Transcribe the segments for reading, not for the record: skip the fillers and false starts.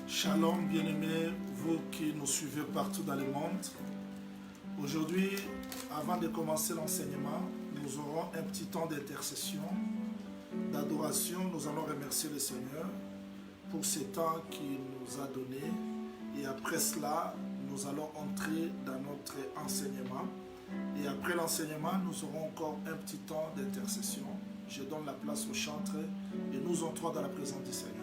Shalom bien-aimés, vous qui nous suivez partout dans le monde. Aujourd'hui, avant de commencer l'enseignement, nous aurons un petit temps d'intercession, d'adoration. Nous allons remercier le Seigneur pour ce temps qu'il nous a donné. Et après cela, nous allons entrer dans notre enseignement. Et après l'enseignement, nous aurons encore un petit temps d'intercession. Je donne la place au chantre et nous entrons dans la présence du Seigneur.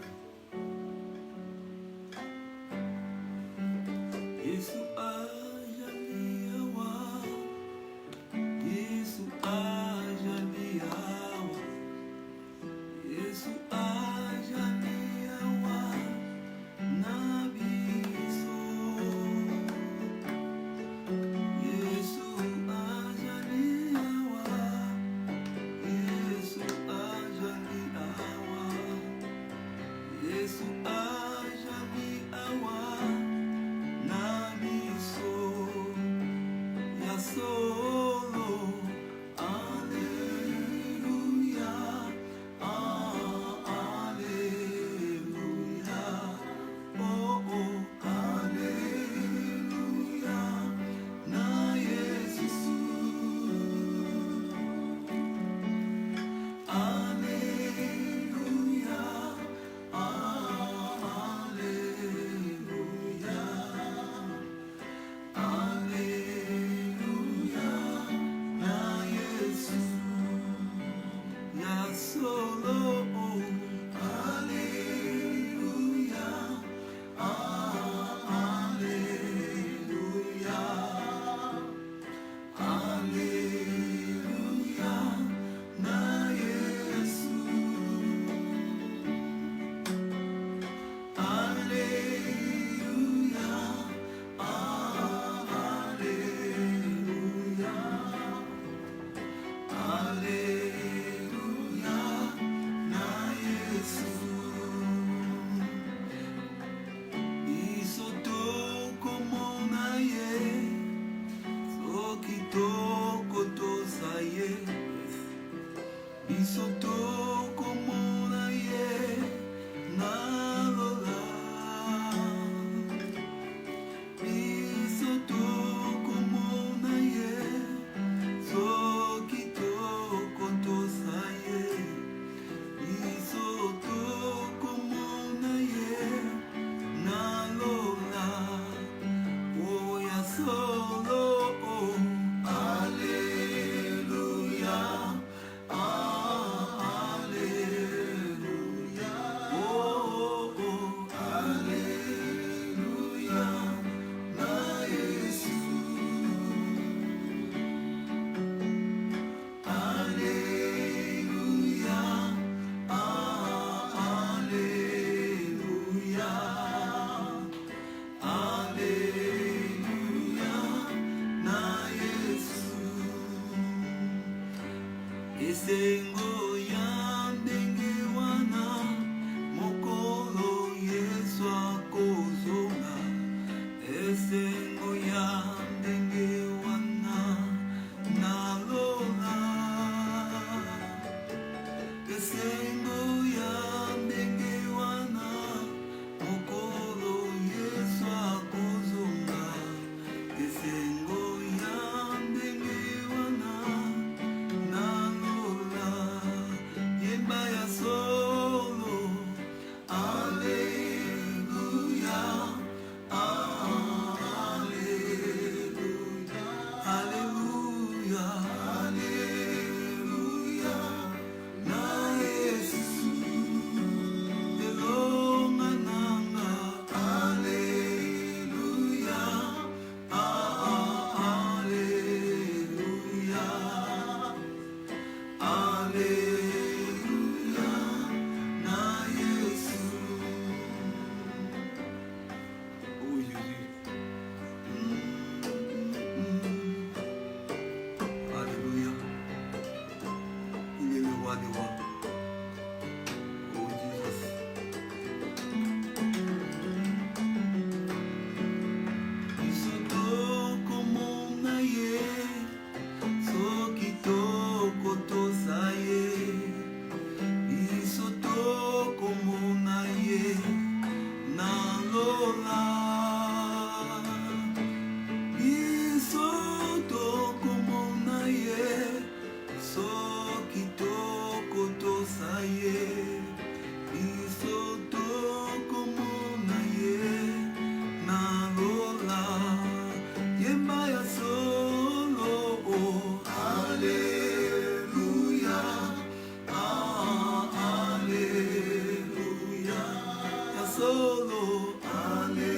solo, Alléluia,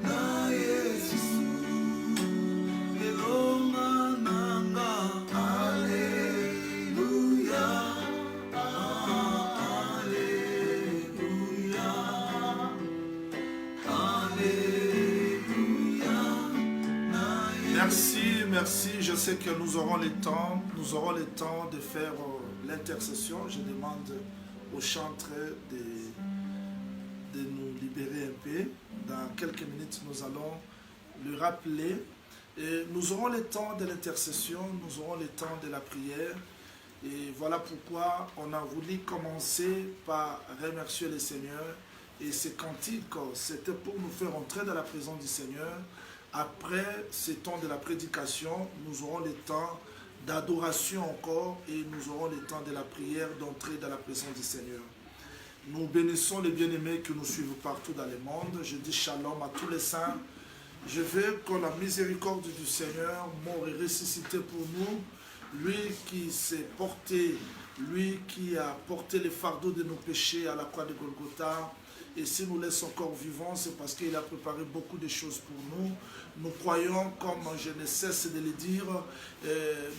na Yesu, elonga nanga, Alléluia, Alléluia, Alléluia, na Yesu. Merci, merci, je sais que nous aurons le temps de faire l'intercession. Je demande au chantre de nous libérer un peu. Dans quelques minutes, nous allons le rappeler. Et nous aurons le temps de l'intercession, nous aurons le temps de la prière. Et voilà pourquoi on a voulu commencer par remercier le Seigneur. Et ces cantiques, c'était pour nous faire entrer dans la présence du Seigneur. Après ce temps de la prédication, nous aurons le temps d'adoration encore et nous aurons le temps de la prière d'entrer dans la présence du Seigneur. Nous bénissons les bien-aimés qui nous suivent partout dans le monde. Je dis shalom à tous les saints. Je veux que la miséricorde du Seigneur, mort et ressuscité pour nous, lui qui s'est porté, lui qui a porté les fardeaux de nos péchés à la croix de Golgotha, et si nous laisse encore vivants, c'est parce qu'il a préparé beaucoup de choses pour nous. Nous croyons, comme je ne cesse de le dire,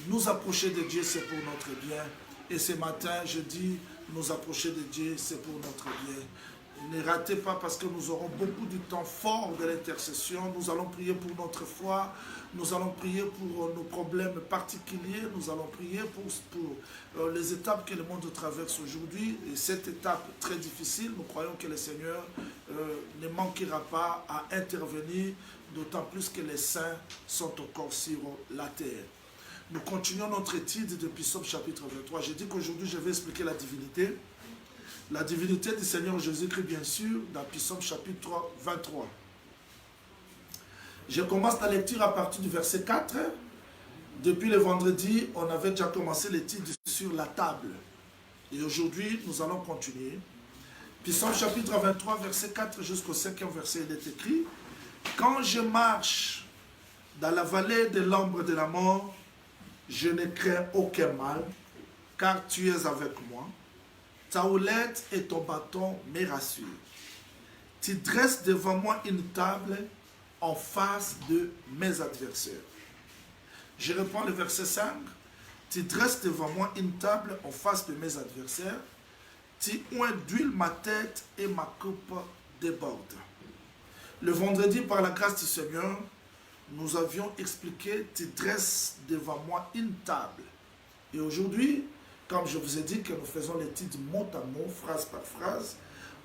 nous approcher de Dieu, c'est pour notre bien. Et ce matin, je dis, nous approcher de Dieu, c'est pour notre bien. Ne ratez pas parce que nous aurons beaucoup de temps fort de l'intercession. Nous allons prier pour notre foi. Nous allons prier pour nos problèmes particuliers. Nous allons prier pour les étapes que le monde traverse aujourd'hui. Et cette étape très difficile, nous croyons que le Seigneur ne manquera pas à intervenir, d'autant plus que les saints sont encore sur la terre. Nous continuons notre étude depuis Psaume chapitre 23. J'ai dit qu'aujourd'hui, je vais expliquer la divinité. La divinité du Seigneur Jésus-Christ, bien sûr, dans Psaume chapitre 23. Je commence la lecture à partir du verset 4. Depuis le vendredi, on avait déjà commencé l'étude sur la table. Et aujourd'hui, nous allons continuer. Psaume chapitre 23, verset 4 jusqu'au 5e verset, il est écrit: quand je marche dans la vallée de l'ombre de la mort, je ne crains aucun mal, car tu es avec moi. Ta houlette et ton bâton me rassurent. Tu dresses devant moi une table en face de mes adversaires. Je reprends le verset 5. Tu dresses devant moi une table en face de mes adversaires. Tu oins d'huile ma tête et ma coupe déborde. Le vendredi, par la grâce du Seigneur, nous avions expliqué, tu dresses devant moi une table. Et aujourd'hui, comme je vous ai dit que nous faisons l'étude mot à mot, phrase par phrase,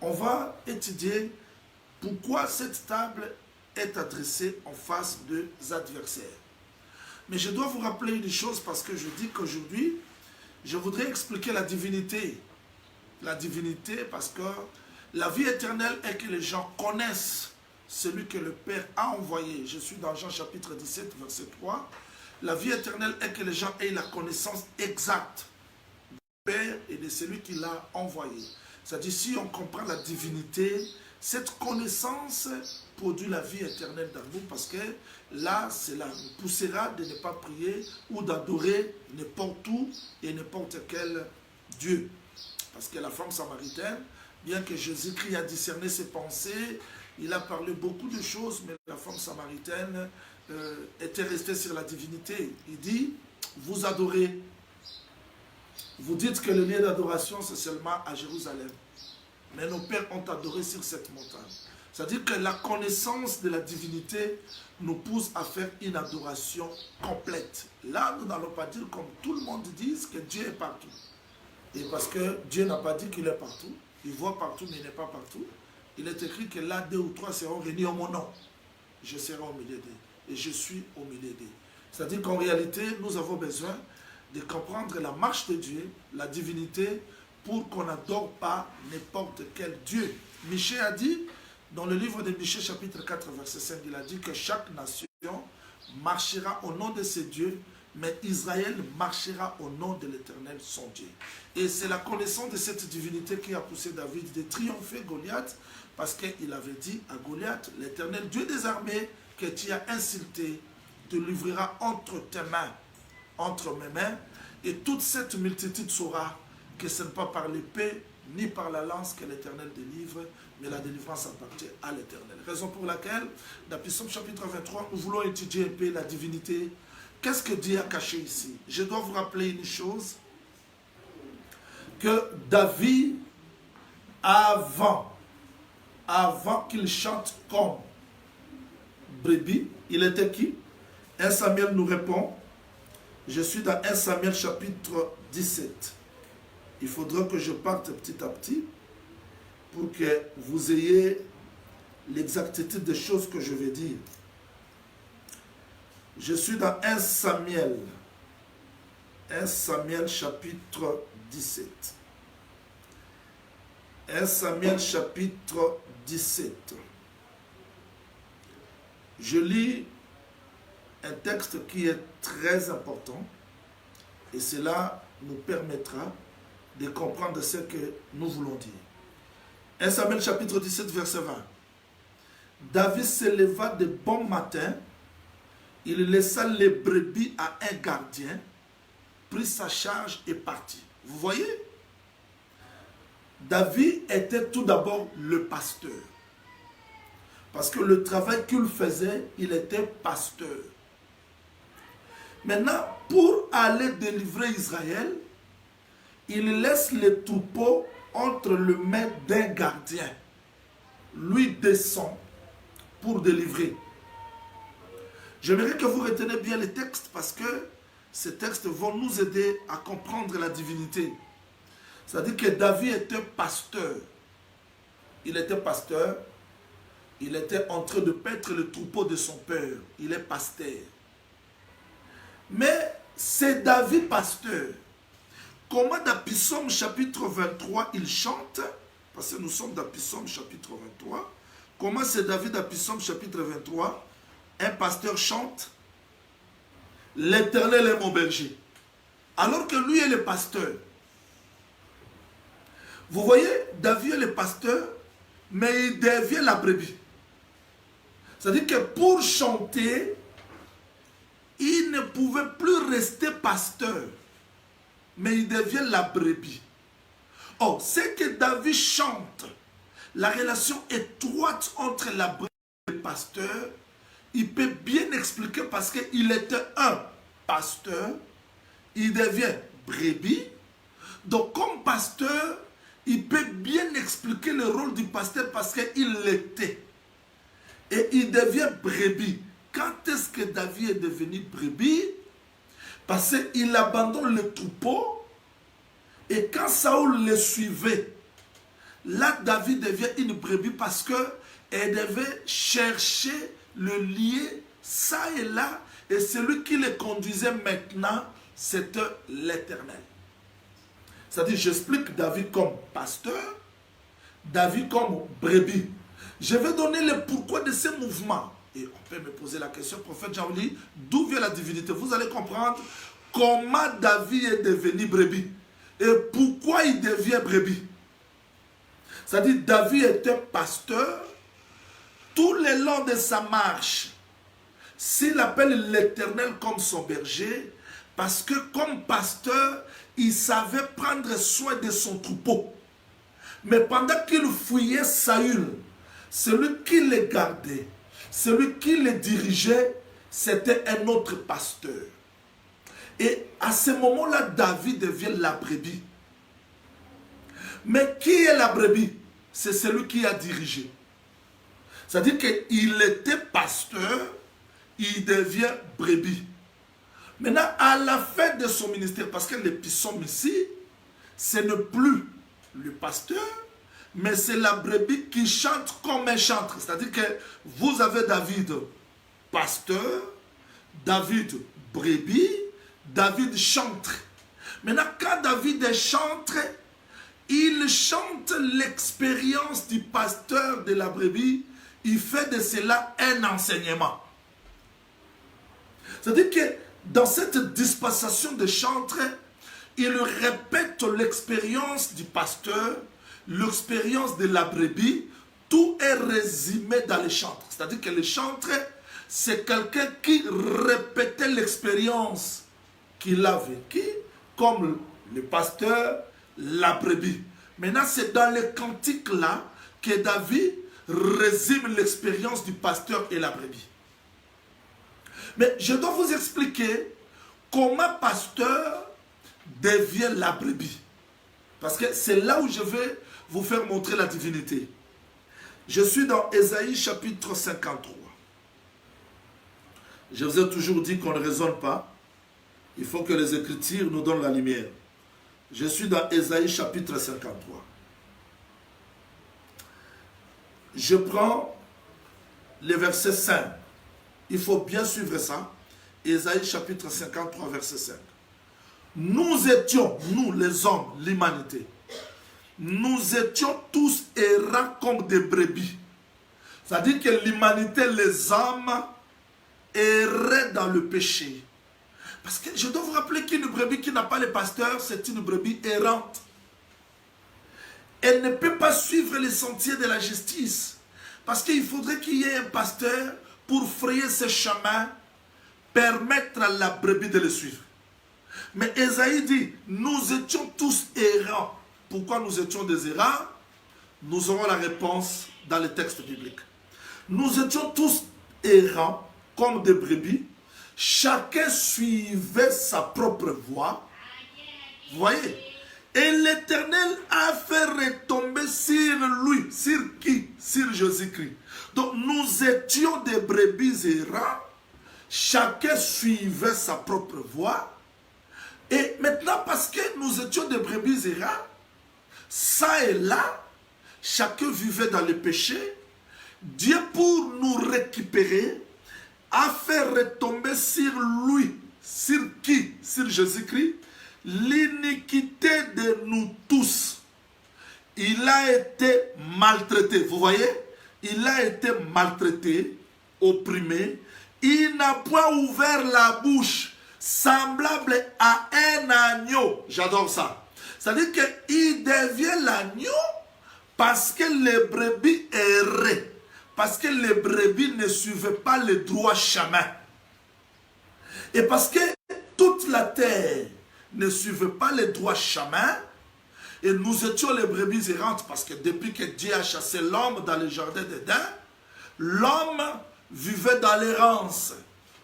on va étudier pourquoi cette table est adressée en face des adversaires. Mais je dois vous rappeler une chose parce que je dis qu'aujourd'hui, je voudrais expliquer la divinité. La divinité parce que la vie éternelle est que les gens connaissent celui que le Père a envoyé. Je suis dans Jean chapitre 17, verset 3. La vie éternelle est que les gens aient la connaissance exacte Père et de celui qui l'a envoyé. C'est-à-dire, si on comprend la divinité, cette connaissance produit la vie éternelle dans nous, parce que là, cela nous poussera de ne pas prier ou d'adorer n'importe où et n'importe quel Dieu. Parce que la femme samaritaine, bien que Jésus-Christ a discerné ses pensées, il a parlé beaucoup de choses, mais la femme samaritaine était restée sur la divinité. Il dit, vous adorez. Vous dites que le lieu d'adoration, c'est seulement à Jérusalem. Mais nos pères ont adoré sur cette montagne. C'est-à-dire que la connaissance de la divinité nous pousse à faire une adoration complète. Là, nous n'allons pas dire comme tout le monde dit que Dieu est partout. Et parce que Dieu n'a pas dit qu'il est partout. Il voit partout, mais il n'est pas partout. Il est écrit que là, 2 ou 3 seront réunis en mon nom. Je serai au milieu d'eux. Et je suis au milieu d'eux. C'est-à-dire qu'en réalité, nous avons besoin de comprendre la marche de Dieu, la divinité, pour qu'on n'adore pas n'importe quel Dieu. Michée a dit, dans le livre de Michée, chapitre 4, verset 5, il a dit que chaque nation marchera au nom de ses dieux, mais Israël marchera au nom de l'Éternel, son Dieu. Et c'est la connaissance de cette divinité qui a poussé David de triompher Goliath, parce qu'il avait dit à Goliath, l'Éternel, Dieu des armées, que tu as insulté, te livrera entre tes mains, entre mes mains, et toute cette multitude saura que ce n'est pas par l'épée ni par la lance que l'Éternel délivre, mais la délivrance appartient à l'Éternel. Raison pour laquelle, dans Psaume chapitre 23, nous voulons étudier un peu la divinité. Qu'est-ce que Dieu a caché ici? Je dois vous rappeler une chose, que David, avant qu'il chante comme brebis, il était qui? 1 Samuel nous répond, je suis dans 1 Samuel chapitre 17. Il faudra que je parte petit à petit pour que vous ayez l'exactitude des choses que je vais dire. Je suis dans 1 Samuel chapitre 17. 1 Samuel chapitre 17. Je lis un texte qui est très important et cela nous permettra de comprendre ce que nous voulons dire. 1 Samuel chapitre 17 verset 20. David se leva de bon matin, il laissa les brebis à un gardien, prit sa charge et partit. Vous voyez? David était tout d'abord le pasteur. Parce que le travail qu'il faisait, il était pasteur. Maintenant, pour aller délivrer Israël, il laisse les troupeaux entre les mains d'un gardien. Lui descend pour délivrer. J'aimerais que vous reteniez bien les textes parce que ces textes vont nous aider à comprendre la divinité. C'est-à-dire que David était pasteur. Il était pasteur. Il était en train de paître le troupeau de son père. Il est pasteur. Mais c'est David pasteur. Comment dans Psaume chapitre 23 il chante? Parce que nous sommes dans Psaume chapitre 23. Comment c'est David dans Psaume chapitre 23? Un pasteur chante. L'Éternel est mon berger. Alors que lui est le pasteur. Vous voyez, David est le pasteur, mais il devient la brebis. C'est-à-dire que pour chanter, il ne pouvait plus rester pasteur, mais il devient la brebis. Or, c'est que David chante, la relation étroite entre la brebis et le pasteur, il peut bien expliquer parce qu'il était un pasteur, il devient brebis. Donc, comme pasteur, il peut bien expliquer le rôle du pasteur parce qu'il l'était. Et il devient brebis. Quand est-ce que David est devenu brebis? Parce qu'il abandonne le troupeau. Et quand Saoul le suivait, là David devient une brebis parce qu'elle devait chercher le lier ça et là. Et celui qui le conduisait maintenant, c'était l'Éternel. C'est-à-dire, j'explique David comme pasteur, David comme brebis. Je vais donner le pourquoi de ces mouvements. Et on peut me poser la question, prophète Jean-Louis, d'où vient la divinité? Vous allez comprendre comment David est devenu brebis. Et pourquoi il devient brebis. C'est-à-dire, David était pasteur. Tout le long de sa marche, s'il appelle l'Éternel comme son berger, parce que comme pasteur, il savait prendre soin de son troupeau. Mais pendant qu'il fouillait Saül, celui qui le gardait, celui qui le dirigeait, c'était un autre pasteur. Et à ce moment-là, David devient la brebis. Mais qui est la brebis? C'est celui qui a dirigé. C'est-à-dire qu'il était pasteur, il devient brebis. Maintenant, à la fin de son ministère, parce que les psaumes ici, ce n'est plus le pasteur, mais c'est la brebis qui chante comme un chantre. C'est-à-dire que vous avez David pasteur, David brebis, David chantre. Maintenant, quand David est chantre, il chante l'expérience du pasteur de la brebis, il fait de cela un enseignement. C'est-à-dire que dans cette dispensation de chantre, il répète l'expérience du pasteur, l'expérience de la brebis, tout est résumé dans les chantres. C'est-à-dire que le chantre, c'est quelqu'un qui répétait l'expérience qu'il a vécue, comme le pasteur, la brebis. Maintenant, c'est dans les cantiques là que David résume l'expérience du pasteur et la brebis. Mais je dois vous expliquer comment pasteur devient la brebis. Parce que c'est là où je vais vous faire montrer la divinité. Je suis dans Ésaïe chapitre 53. Je vous ai toujours dit qu'on ne raisonne pas. Il faut que les Écritures nous donnent la lumière. Je suis dans Ésaïe chapitre 53. Je prends les versets 5. Il faut bien suivre ça. Ésaïe chapitre 53, verset 5. Nous étions, nous les hommes, l'humanité, nous étions tous errants comme des brebis. C'est-à-dire que l'humanité, les hommes, erraient dans le péché. Parce que je dois vous rappeler qu'une brebis qui n'a pas le pasteur, c'est une brebis errante. Elle ne peut pas suivre les sentiers de la justice. Parce qu'il faudrait qu'il y ait un pasteur pour frayer ce chemin, permettre à la brebis de le suivre. Mais Ésaïe dit, nous étions tous errants. Pourquoi nous étions des errants? Nous aurons la réponse dans le texte biblique. Nous étions tous errants comme des brebis. Chacun suivait sa propre voie. Vous voyez? Et l'Éternel a fait retomber sur lui. Sur qui? Sur Jésus-Christ. Donc nous étions des brebis errants. Chacun suivait sa propre voie. Et maintenant, parce que nous étions des brebis errants, ça et là, chacun vivait dans le péché. Dieu, pour nous récupérer, a fait retomber sur lui. Sur qui? Sur Jésus-Christ. L'iniquité de nous tous. Il a été maltraité. Vous voyez? Il a été maltraité, opprimé. Il n'a point ouvert la bouche, semblable à un agneau. J'adore ça. C'est-à-dire qu'il devient l'agneau parce que les brebis erraient. Parce que les brebis ne suivaient pas le droit chemin. Et parce que toute la terre ne suivait pas le droit chemin, et nous étions les brebis errantes, parce que depuis que Dieu a chassé l'homme dans le jardin d'Éden, l'homme vivait dans l'errance.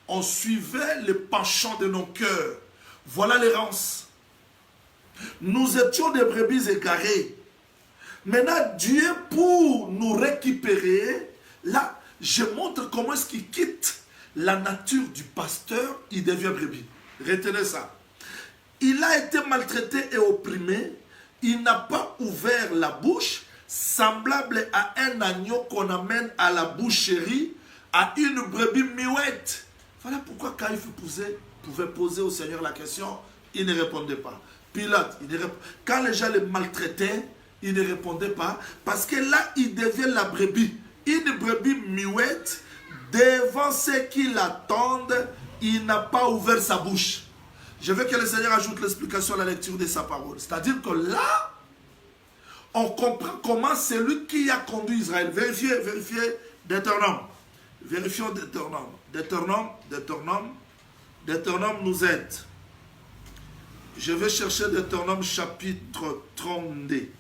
On suivait les penchants de nos cœurs. Voilà l'errance. Nous étions des brebis égarées. Maintenant, Dieu, pour nous récupérer, là, je montre comment est-ce qu'il quitte la nature du pasteur, il devient brebis. Retenez ça. Il a été maltraité et opprimé. Il n'a pas ouvert la bouche, semblable à un agneau qu'on amène à la boucherie, à une brebis muette. Voilà pourquoi quand il pouvait poser au Seigneur la question, il ne répondait pas. Pilate, quand les gens le maltraitaient, il ne répondait pas. Parce que là, il devient la brebis. Une brebis muette, devant ceux qui l'attendent, il n'a pas ouvert sa bouche. Je veux que le Seigneur ajoute l'explication à la lecture de sa parole. C'est-à-dire que là, on comprend comment c'est lui qui a conduit Israël. Vérifiez Deutéronome. Vérifions Deutéronome nous aide. Je vais chercher Deutéronome chapitre 32.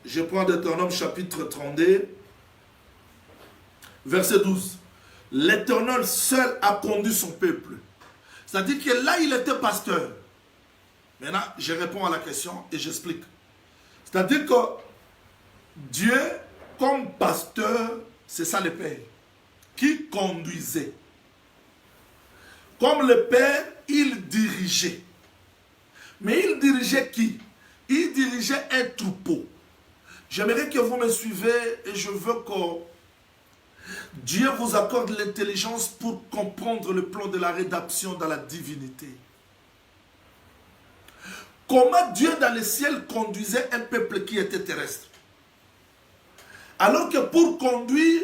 Je prends Deutéronome chapitre 32, verset 12. L'Éternel seul a conduit son peuple. C'est-à-dire que là, il était pasteur. Maintenant, je réponds à la question et j'explique. C'est-à-dire que Dieu, comme pasteur, c'est ça le Père, qui conduisait. Comme le Père, il dirigeait. Mais il dirigeait qui? Il dirigeait un troupeau. J'aimerais que vous me suivez et je veux que Dieu vous accorde l'intelligence pour comprendre le plan de la rédemption dans la divinité. Comment Dieu dans le ciel conduisait un peuple qui était terrestre. Alors que pour conduire,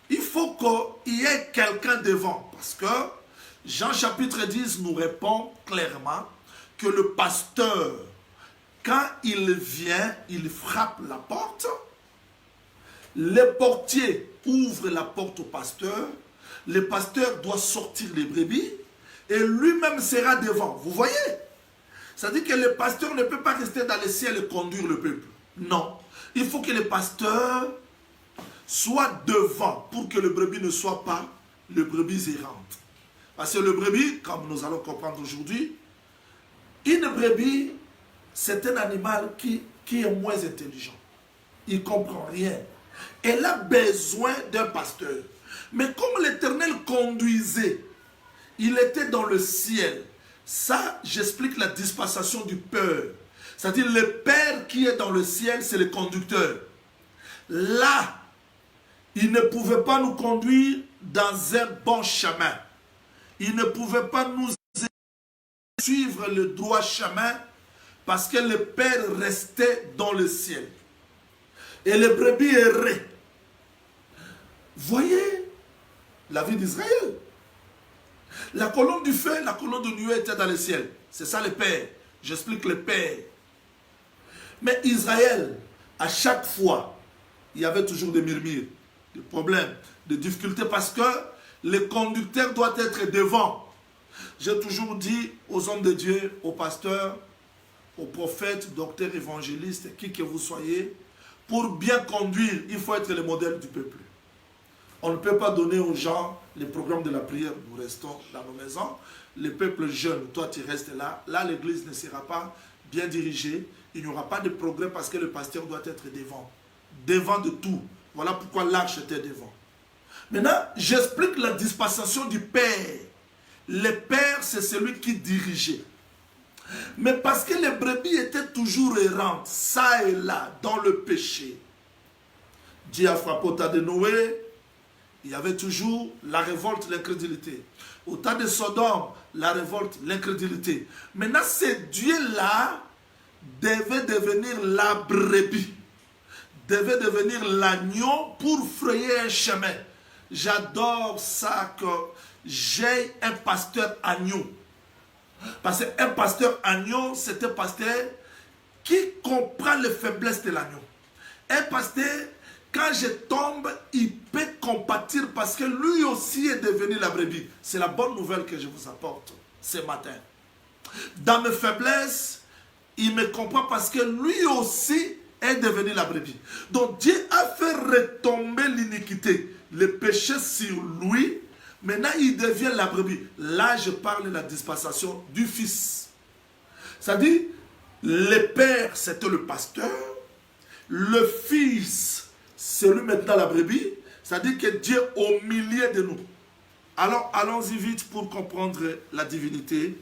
il faut qu'il y ait quelqu'un devant. Parce que Jean chapitre 10 nous répond clairement que le pasteur, quand il vient, il frappe la porte. Le portier ouvre la porte au pasteur. Le pasteur doit sortir les brebis et lui-même sera devant. Vous voyez? C'est-à-dire que le pasteur ne peut pas rester dans le ciel et conduire le peuple. Non. Il faut que le pasteur soit devant pour que le brebis ne soit pas le brebis errante. Parce que le brebis, comme nous allons comprendre aujourd'hui, une brebis, c'est un animal qui est moins intelligent. Il ne comprend rien. Elle a besoin d'un pasteur. Mais comme l'Éternel conduisait, il était dans le ciel. Ça, j'explique la dispensation du Père. C'est-à-dire le Père qui est dans le ciel, c'est le conducteur. Là, il ne pouvait pas nous conduire dans un bon chemin. Il ne pouvait pas nous suivre le droit chemin parce que le Père restait dans le ciel. Et les brebis erraient. Voyez la vie d'Israël. La colonne du feu, la colonne de nuée était dans le ciel. C'est ça le Père. J'explique le Père. Mais Israël, à chaque fois, il y avait toujours des murmures, des problèmes, des difficultés parce que le conducteur doit être devant. J'ai toujours dit aux hommes de Dieu, aux pasteurs, aux prophètes, docteurs, évangélistes, qui que vous soyez, pour bien conduire, il faut être le modèle du peuple. On ne peut pas donner aux gens les programmes de la prière, nous restons dans nos maisons. Le peuple jeune, toi tu restes là. Là, l'église ne sera pas bien dirigée. Il n'y aura pas de progrès parce que le pasteur doit être devant. Devant de tout. Voilà pourquoi l'arche était devant. Maintenant, j'explique la dispensation du Père. Le Père, c'est celui qui dirigeait. Mais parce que les brebis étaient toujours errantes, ça et là, dans le péché. Dieu a frappé au temps de Noé, il y avait toujours la révolte, l'incrédulité. Au temps de Sodome, la révolte, l'incrédulité. Maintenant, ce Dieu-là devait devenir la brebis, devait devenir l'agneau pour frayer un chemin. J'adore ça que j'ai un pasteur agneau. Parce qu'un pasteur agneau, c'est un pasteur qui comprend les faiblesses de l'agneau. Un pasteur, quand je tombe, il peut compatir parce que lui aussi est devenu la brebis. C'est la bonne nouvelle que je vous apporte ce matin. Dans mes faiblesses, il me comprend parce que lui aussi est devenu la brebis. Donc Dieu a fait retomber l'iniquité, le péché sur lui. Maintenant, il devient la brebis. Là, je parle de la dispensation du Fils. C'est-à-dire, le Père, c'était le pasteur. Le Fils, c'est lui maintenant la brebis. C'est-à-dire que Dieu est au milieu de nous. Alors, allons-y vite pour comprendre la divinité.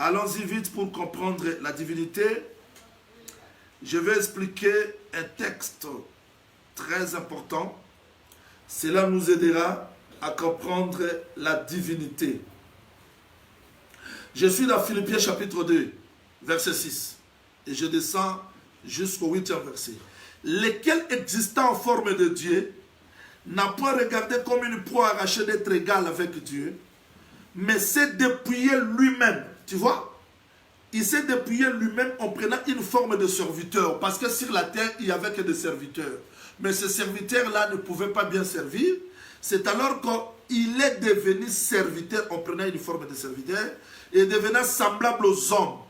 Allons-y vite pour comprendre la divinité. Je vais expliquer un texte très important. Cela nous aidera à comprendre la divinité. Je suis dans Philippiens chapitre 2, verset 6. Et je descends jusqu'au 8e verset. Lequel existant en forme de Dieu, n'a pas regardé comme une proie arrachée d'être égal avec Dieu, mais s'est dépouillé lui-même. Tu vois? Il s'est dépouillé lui-même en prenant une forme de serviteur. Parce que sur la terre, il n'y avait que des serviteurs. Mais ces serviteurs-là ne pouvaient pas bien servir. C'est alors qu'il est devenu serviteur en prenant une forme de serviteur et devenant semblable aux hommes.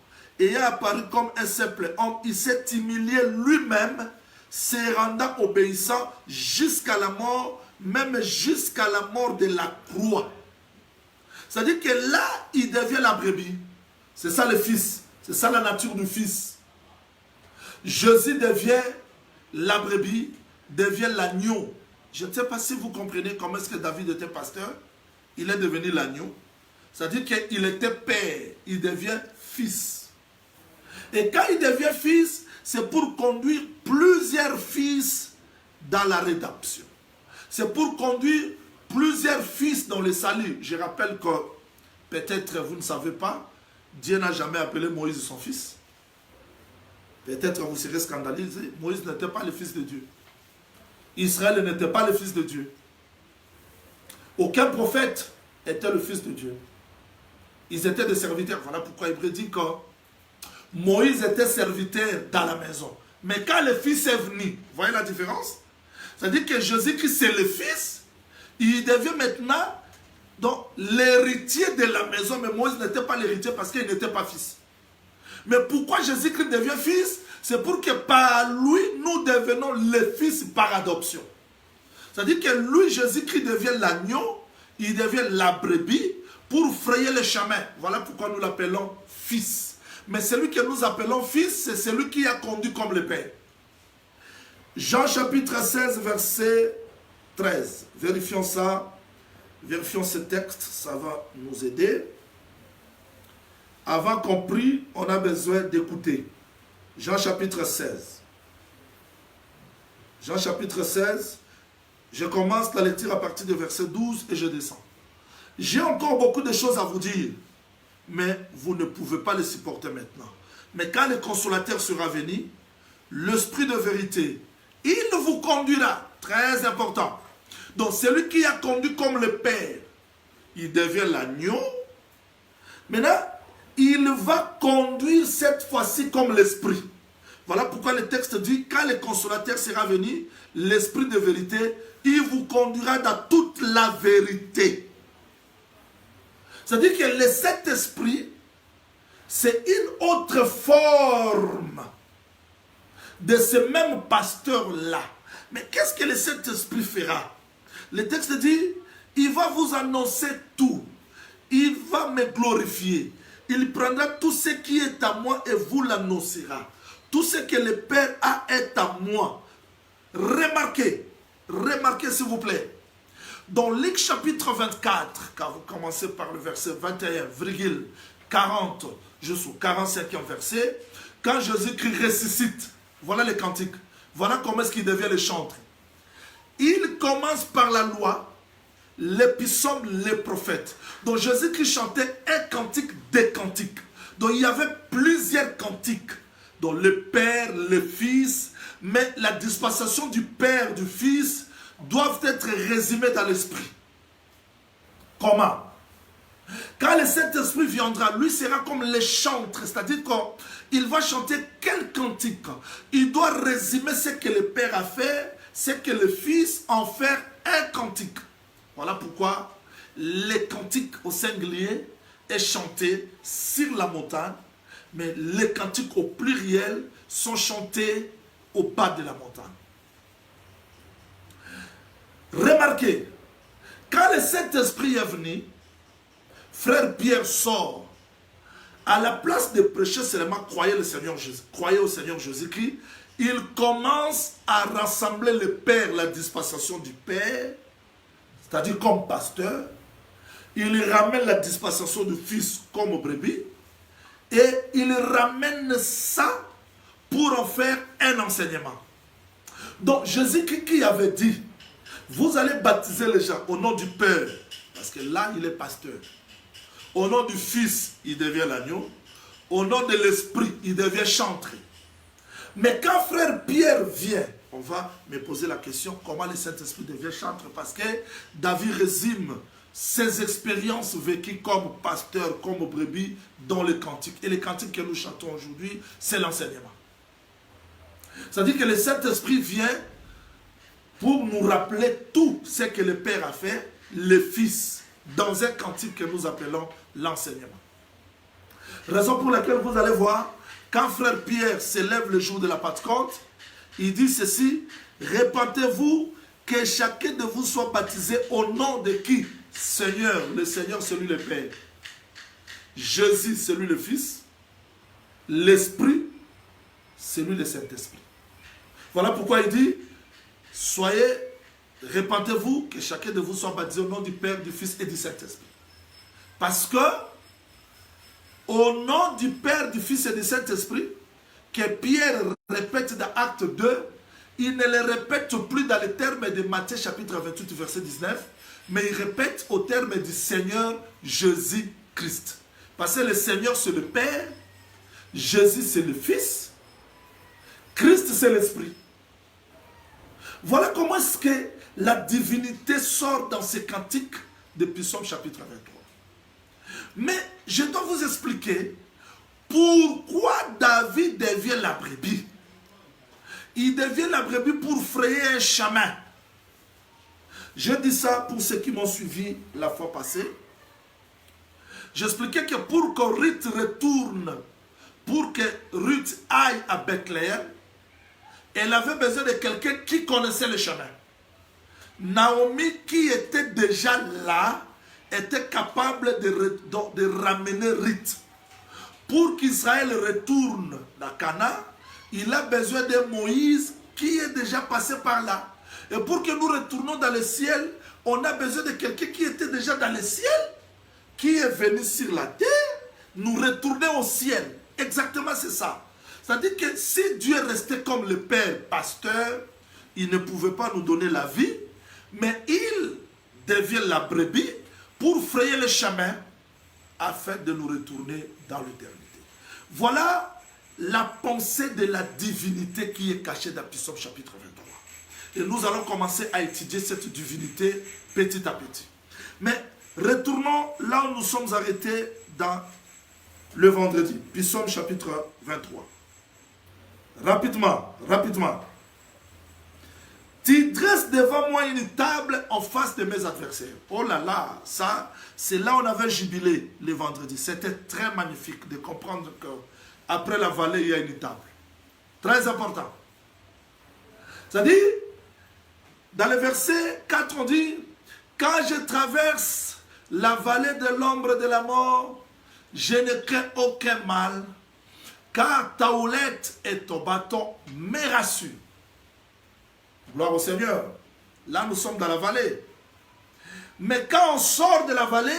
Ayant apparu comme un simple homme, il s'est humilié lui-même, se rendant obéissant jusqu'à la mort, même jusqu'à la mort de la croix. C'est-à-dire que là, il devient la brebis. C'est ça le Fils. C'est ça la nature du Fils. Jésus devient la brebis, devient l'agneau. Je ne sais pas si vous comprenez comment est-ce que David était pasteur. Il est devenu l'agneau. C'est-à-dire qu'il était père. Il devient fils. Et quand il devient fils, c'est pour conduire plusieurs fils dans la rédemption. C'est pour conduire plusieurs fils dans le salut. Je rappelle que, peut-être vous ne savez pas, Dieu n'a jamais appelé Moïse son fils. Peut-être vous serez scandalisé. Moïse n'était pas le fils de Dieu. Israël n'était pas le fils de Dieu. Aucun prophète était le fils de Dieu. Ils étaient des serviteurs. Voilà pourquoi Hébreu dit que Moïse était serviteur dans la maison. Mais quand le fils est venu, vous voyez la différence? C'est-à-dire que Jésus-Christ, c'est le fils. Il devient maintenant l'héritier de la maison. Mais Moïse n'était pas l'héritier parce qu'il n'était pas fils. Mais pourquoi Jésus-Christ devient fils? C'est pour que par lui, nous devenons les fils par adoption. C'est-à-dire que lui, Jésus-Christ devient l'agneau, il devient la brebis pour frayer le chemin. Voilà pourquoi nous l'appelons fils. Mais celui que nous appelons fils, c'est celui qui a conduit comme le Père. Jean chapitre 16, verset 13. Vérifions ça. Vérifions ce texte, ça va nous aider. Avant qu'on prie, on a besoin d'écouter. Jean chapitre 16. Jean chapitre 16. Je commence la lecture à partir du verset 12 et je descends. J'ai encore beaucoup de choses à vous dire, mais vous ne pouvez pas les supporter maintenant. Mais quand le consolateur sera venu, l'Esprit de vérité, il vous conduira. Très important. Donc celui qui a conduit comme le Père, il devient l'agneau. Maintenant, il va conduire cette fois-ci comme l'Esprit. Voilà pourquoi le texte dit, quand le consolateur sera venu, l'Esprit de vérité, il vous conduira dans toute la vérité. C'est-à-dire que le Saint-Esprit, c'est une autre forme de ce même pasteur-là. Mais qu'est-ce que le Saint-Esprit fera? Le texte dit, il va vous annoncer tout. Il va me glorifier. Il prendra tout ce qui est à moi et vous l'annoncera. Tout ce que le Père a est à moi. Remarquez s'il vous plaît. Dans Luc chapitre 24, quand vous commencez par le verset 21,40 jusqu'au 45e verset, quand Jésus-Christ ressuscite, voilà les cantiques. Voilà comment est-ce qu'il devient le chantre. Il commence par la loi, les psaumes, les prophètes. Donc Jésus-Christ chantait un cantique des cantiques. Donc il y avait plusieurs cantiques. Donc le Père, le Fils, mais la dispensation du Père, du Fils, doivent être résumées dans l'Esprit. Comment? Quand le Saint-Esprit viendra, lui sera comme le chantre, c'est-à-dire qu'il va chanter quel cantique. Il doit résumer ce que le Père a fait, ce que le Fils en fait un cantique. Voilà pourquoi les cantiques au singulier est chanté sur la montagne, mais les cantiques au pluriel sont chantés au bas de la montagne. Remarquez, quand le Saint-Esprit est venu, frère Pierre sort. À la place de prêcher seulement croyez au Seigneur Jésus-Christ, il commence à rassembler le Père, la dispensation du Père, c'est-à-dire comme pasteur. Il ramène la dispensation du Fils comme brebis. Et il ramène ça pour en faire un enseignement. Donc Jésus-Christ qui avait dit, vous allez baptiser les gens au nom du Père, parce que là il est pasteur. Au nom du Fils, il devient l'agneau. Au nom de l'Esprit, il devient chantre. Mais quand frère Pierre vient, on va me poser la question, comment le Saint-Esprit devient chantre? Parce que David résume ses expériences vécues comme pasteur, comme brebis, dans les cantiques. Et les cantiques que nous chantons aujourd'hui, c'est l'enseignement. C'est-à-dire que le Saint-Esprit vient pour nous rappeler tout ce que le Père a fait, le Fils, dans un cantique que nous appelons l'enseignement. Raison pour laquelle vous allez voir, quand frère Pierre s'élève le jour de la Pentecôte, il dit ceci, répentez-vous que chacun de vous soit baptisé au nom de qui? Seigneur, le Seigneur c'est lui le Père. Jésus c'est lui le Fils. L'Esprit c'est lui le Saint-Esprit. Voilà pourquoi il dit, répentez-vous que chacun de vous soit baptisé au nom du Père, du Fils et du Saint-Esprit. Parce que au nom du Père, du Fils et du Saint-Esprit, que Pierre répète dans Acte 2, il ne le répète plus dans les termes de Matthieu chapitre 28 verset 19, mais il répète au terme du Seigneur Jésus-Christ. Parce que le Seigneur c'est le Père, Jésus c'est le Fils, Christ c'est l'Esprit. Voilà comment est-ce que la divinité sort dans ces cantiques de Psaume chapitre 23. Mais je dois vous expliquer pourquoi David devient la brebis. Il devient la brebis pour frayer un chemin. Je dis ça pour ceux qui m'ont suivi la fois passée. J'expliquais que pour qu'un rite retourne pour que Ruth aille à Bethléem, elle avait besoin de quelqu'un qui connaissait le chemin. Naomi, qui était déjà là, était capable de ramener Ruth. Pour qu'Israël retourne dans Canaan, il a besoin de Moïse qui est déjà passé par là. Et pour que nous retournions dans le ciel, on a besoin de quelqu'un qui était déjà dans le ciel, qui est venu sur la terre, nous retourner au ciel. Exactement, c'est ça. C'est-à-dire que si Dieu est resté comme le Père pasteur, il ne pouvait pas nous donner la vie, mais il devient la brebis pour frayer le chemin afin de nous retourner dans l'éternité. Voilà la pensée de la divinité qui est cachée dans Psaume chapitre 23. Et nous allons commencer à étudier cette divinité petit à petit. Mais retournons là où nous sommes arrêtés dans le vendredi. Psaume chapitre 23. Rapidement. Tu dresses devant moi une table en face de mes adversaires. Oh là là, ça, c'est là où on avait jubilé le vendredi. C'était très magnifique de comprendre qu'après la vallée, il y a une table. Très important. C'est-à-dire, dans le verset 4, on dit, quand je traverse la vallée de l'ombre de la mort, je ne crains aucun mal, car ta houlette et ton bâton me rassurent. Gloire au Seigneur. Là, nous sommes dans la vallée. Mais quand on sort de la vallée,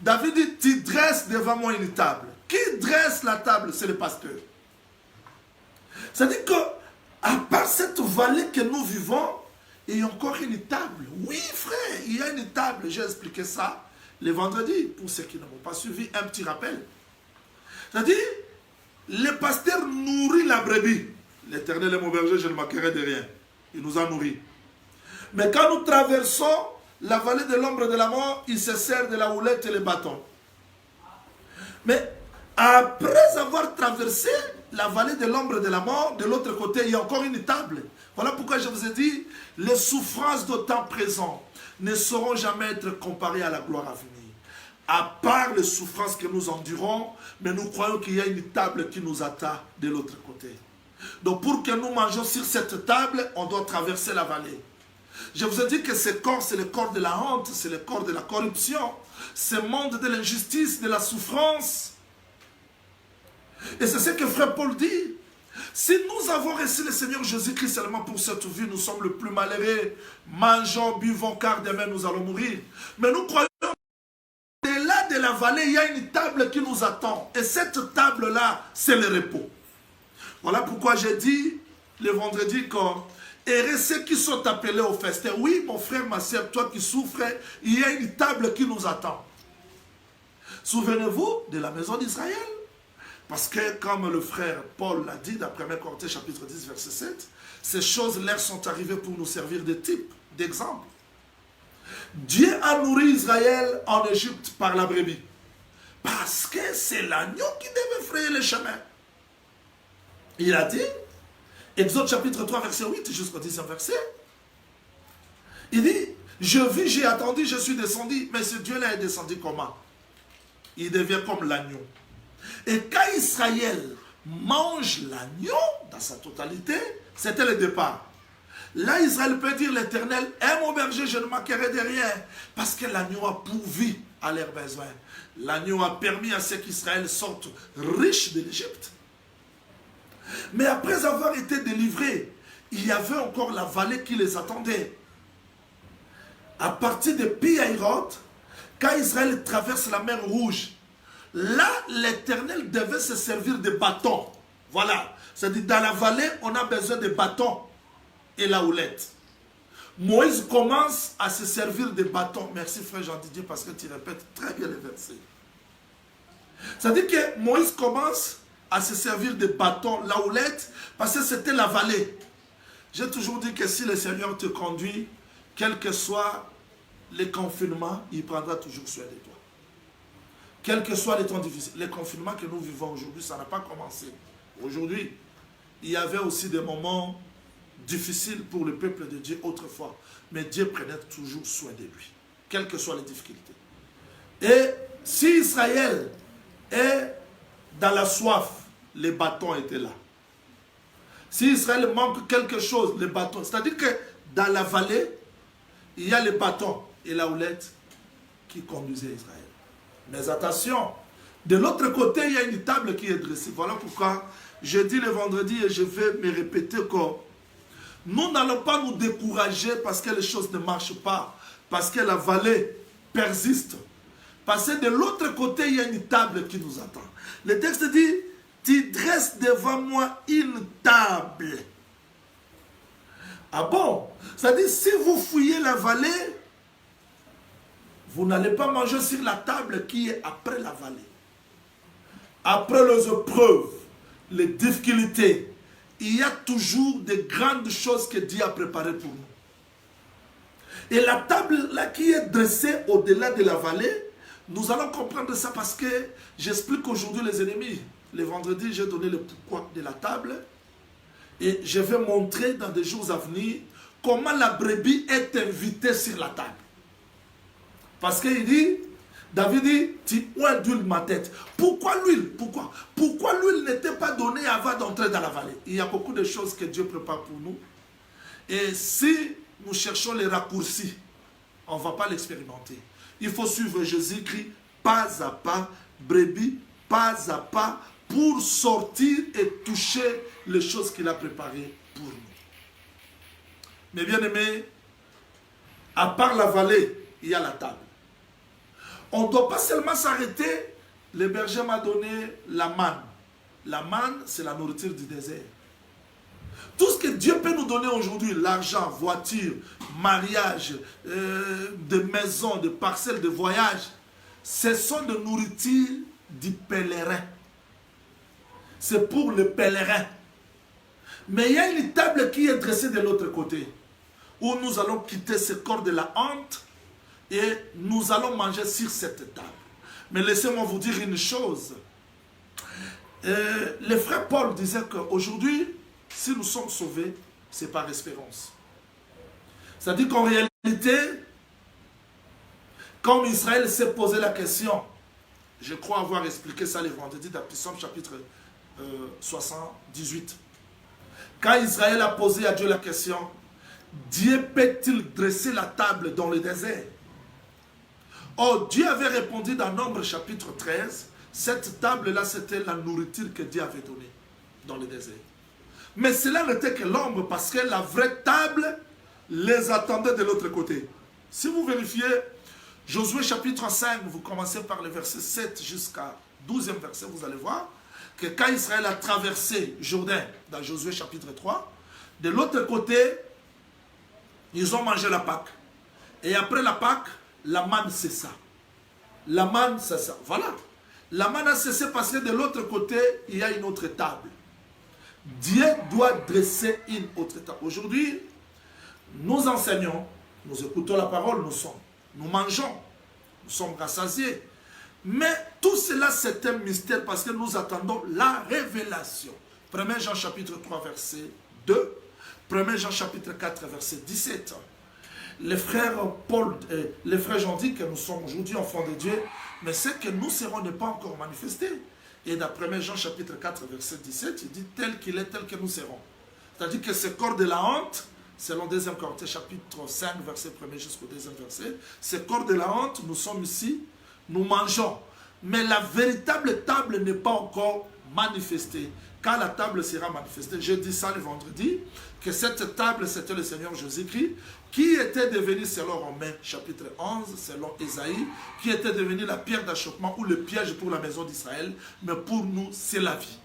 David dit, tu dresses devant moi une table. Qui dresse la table? C'est le pasteur. C'est-à-dire que, à part cette vallée que nous vivons, il y a encore une table. Oui, frère, il y a une table. J'ai expliqué ça le vendredi. Pour ceux qui ne m'ont pas suivi, un petit rappel. C'est-à-dire, le pasteur nourrit la brebis. L'Éternel est mon berger, je ne manquerai de rien. Il nous a nourris. Mais quand nous traversons la vallée de l'ombre de la mort, il se sert de la houlette et le bâton. Mais après avoir traversé la vallée de l'ombre de la mort, de l'autre côté, il y a encore une table. Voilà pourquoi je vous ai dit, les souffrances de temps présent ne sauront jamais être comparées à la gloire à venir. À part les souffrances que nous endurons, mais nous croyons qu'il y a une table qui nous attend de l'autre côté. Donc pour que nous mangions sur cette table, on doit traverser la vallée. Je vous ai dit que ce corps, c'est le corps de la honte, c'est le corps de la corruption, c'est le monde de l'injustice, de la souffrance. Et c'est ce que frère Paul dit. Si nous avons reçu le Seigneur Jésus-Christ seulement pour cette vie, nous sommes le plus malheureux. Mangeons, buvons, car demain nous allons mourir. Mais nous croyons qu'au-delà de la vallée, il y a une table qui nous attend. Et cette table-là, c'est le repos. Voilà pourquoi j'ai dit le vendredi et ceux qui sont appelés au festin. Oui, mon frère, ma soeur, toi qui souffres, il y a une table qui nous attend. Souvenez-vous de la maison d'Israël. Parce que, comme le frère Paul l'a dit dans 1 Corinthiens chapitre 10, verset 7, ces choses leur sont arrivées pour nous servir de type, d'exemple. Dieu a nourri Israël en Égypte par la brebis. Parce que c'est l'agneau qui devait frayer le chemin. Il a dit, Exode chapitre 3, verset 8 jusqu'au 10e verset, il dit, je vis, j'ai attendu, je suis descendu, mais ce Dieu-là est descendu comment? Il devient comme l'agneau. Et quand Israël mange l'agneau dans sa totalité, c'était le départ. Là, Israël peut dire, l'Éternel est mon berger, je ne manquerai de rien. Parce que l'agneau a pourvu à leurs besoins. L'agneau a permis à ce qu'Israël sorte riche de l'Égypte. Mais après avoir été délivrés, il y avait encore la vallée qui les attendait. À partir de Pi-Hahiroth, quand Israël traverse la mer Rouge, là, l'Éternel devait se servir de bâtons. Voilà. C'est-à-dire, dans la vallée, on a besoin de bâtons et la houlette. Moïse commence à se servir de bâtons. Merci frère Jean-Didier parce que tu répètes très bien les versets. C'est-à-dire que Moïse commence à se servir de bâtons, la houlette, parce que c'était la vallée. J'ai toujours dit que si le Seigneur te conduit, quel que soit les confinements, il prendra toujours soin de toi. Quel que soit les temps difficiles. Les confinements que nous vivons aujourd'hui, ça n'a pas commencé. Aujourd'hui, il y avait aussi des moments difficiles pour le peuple de Dieu autrefois. Mais Dieu prenait toujours soin de lui, quelles que soient les difficultés. Et si Israël est dans la soif, les bâtons étaient là. Si Israël manque quelque chose, les bâtons. C'est-à-dire que dans la vallée, il y a les bâtons et la houlette qui conduisaient Israël. Mais attention, de l'autre côté, il y a une table qui est dressée. Voilà pourquoi je dis le vendredi et je vais me répéter que nous n'allons pas nous décourager parce que les choses ne marchent pas, parce que la vallée persiste. Parce que de l'autre côté, il y a une table qui nous attend. Le texte dit, tu dresses devant moi une table. Ah bon? C'est-à-dire, si vous fouillez la vallée, vous n'allez pas manger sur la table qui est après la vallée. Après les épreuves, les difficultés, il y a toujours de grandes choses que Dieu a préparées pour nous. Et la table là qui est dressée au-delà de la vallée, nous allons comprendre ça parce que j'explique aujourd'hui les ennemis. Le vendredi, j'ai donné le pourquoi de la table. Et je vais montrer dans des jours à venir comment la brebis est invitée sur la table. Parce qu'il dit, David dit, tu huiles ma tête. Pourquoi l'huile? Pourquoi l'huile n'était pas donnée avant d'entrer dans la vallée? Il y a beaucoup de choses que Dieu prépare pour nous. Et si nous cherchons les raccourcis, on ne va pas l'expérimenter. Il faut suivre Jésus-Christ pas à pas, brebis, pas à pas, pour sortir et toucher les choses qu'il a préparées pour nous. Mais bien aimés, à part la vallée, il y a la table. On ne doit pas seulement s'arrêter. Le berger m'a donné la manne. La manne, c'est la nourriture du désert. Tout ce que Dieu peut nous donner aujourd'hui, l'argent, voiture, mariage, des maisons, des parcelles, de voyage, ce sont des nourritures du pèlerin. C'est pour le pèlerin. Mais il y a une table qui est dressée de l'autre côté, où nous allons quitter ce corps de la honte et nous allons manger sur cette table. Mais laissez-moi vous dire une chose. Le frère Paul disait qu'aujourd'hui, si nous sommes sauvés, c'est par espérance. C'est-à-dire qu'en réalité, comme Israël s'est posé la question, je crois avoir expliqué ça le vendredi dans Psaume chapitre 78. Quand Israël a posé à Dieu la question, Dieu peut-il dresser la table dans le désert? Or, Dieu avait répondu dans Nombre chapitre 13, cette table-là, c'était la nourriture que Dieu avait donnée dans le désert. Mais cela n'était que l'ombre parce que la vraie table les attendait de l'autre côté. Si vous vérifiez Josué chapitre 5, vous commencez par le verset 7 jusqu'à 12e verset, vous allez voir que quand Israël a traversé Jourdain, dans Josué chapitre 3, de l'autre côté, ils ont mangé la Pâque. Et après la Pâque, la manne cessa. La manne cessa. Voilà. La manne a cessé parce que de l'autre côté, il y a une autre table. Dieu doit dresser une autre table. Aujourd'hui, nous enseignons, nous écoutons la parole, nous mangeons, nous sommes rassasiés. Mais tout cela, c'est un mystère parce que nous attendons la révélation. 1 Jean chapitre 3, verset 2. 1 Jean chapitre 4, verset 17. Les frères Paul, les frères Jean dit que nous sommes aujourd'hui enfants de Dieu, mais ce que nous serons n'est pas encore manifesté. Et dans 1 Jean chapitre 4, verset 17, il dit tel qu'il est, tel que nous serons. C'est-à-dire que ce corps de la honte, selon 2 Corinthiens chapitre 5, verset 1 jusqu'au 2e verset, ce corps de la honte, nous sommes ici, nous mangeons. Mais la véritable table n'est pas encore manifestée. Quand la table sera manifestée, je dis ça le vendredi, que cette table, c'était le Seigneur Jésus-Christ, qui était devenu, selon Romains chapitre 11, selon Ésaïe, qui était devenu la pierre d'achoppement ou le piège pour la maison d'Israël, mais pour nous, c'est la vie.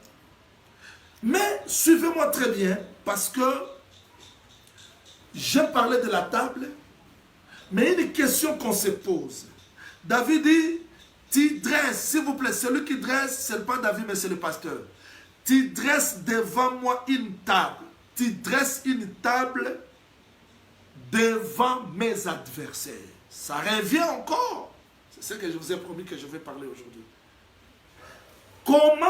Mais suivez-moi très bien, parce que j'ai parlé de la table, mais il y a une question qu'on se pose. David dit, tu dresses, s'il vous plaît, celui qui dresse, ce n'est pas David, mais c'est le pasteur. Tu dresses devant moi une table. Tu dresses une table devant mes adversaires. Ça revient encore. C'est ce que je vous ai promis que je vais parler aujourd'hui. Comment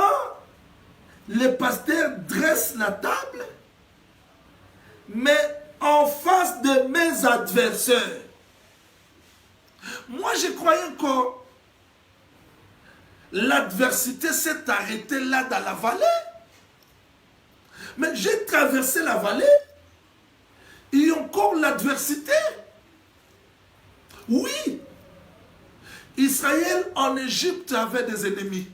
le pasteur dresse la table, mais en face de mes adversaires? Moi, je croyais que l'adversité s'est arrêtée là dans la vallée. Mais j'ai traversé la vallée. Il y a encore l'adversité. Oui. Israël en Égypte avait des ennemis.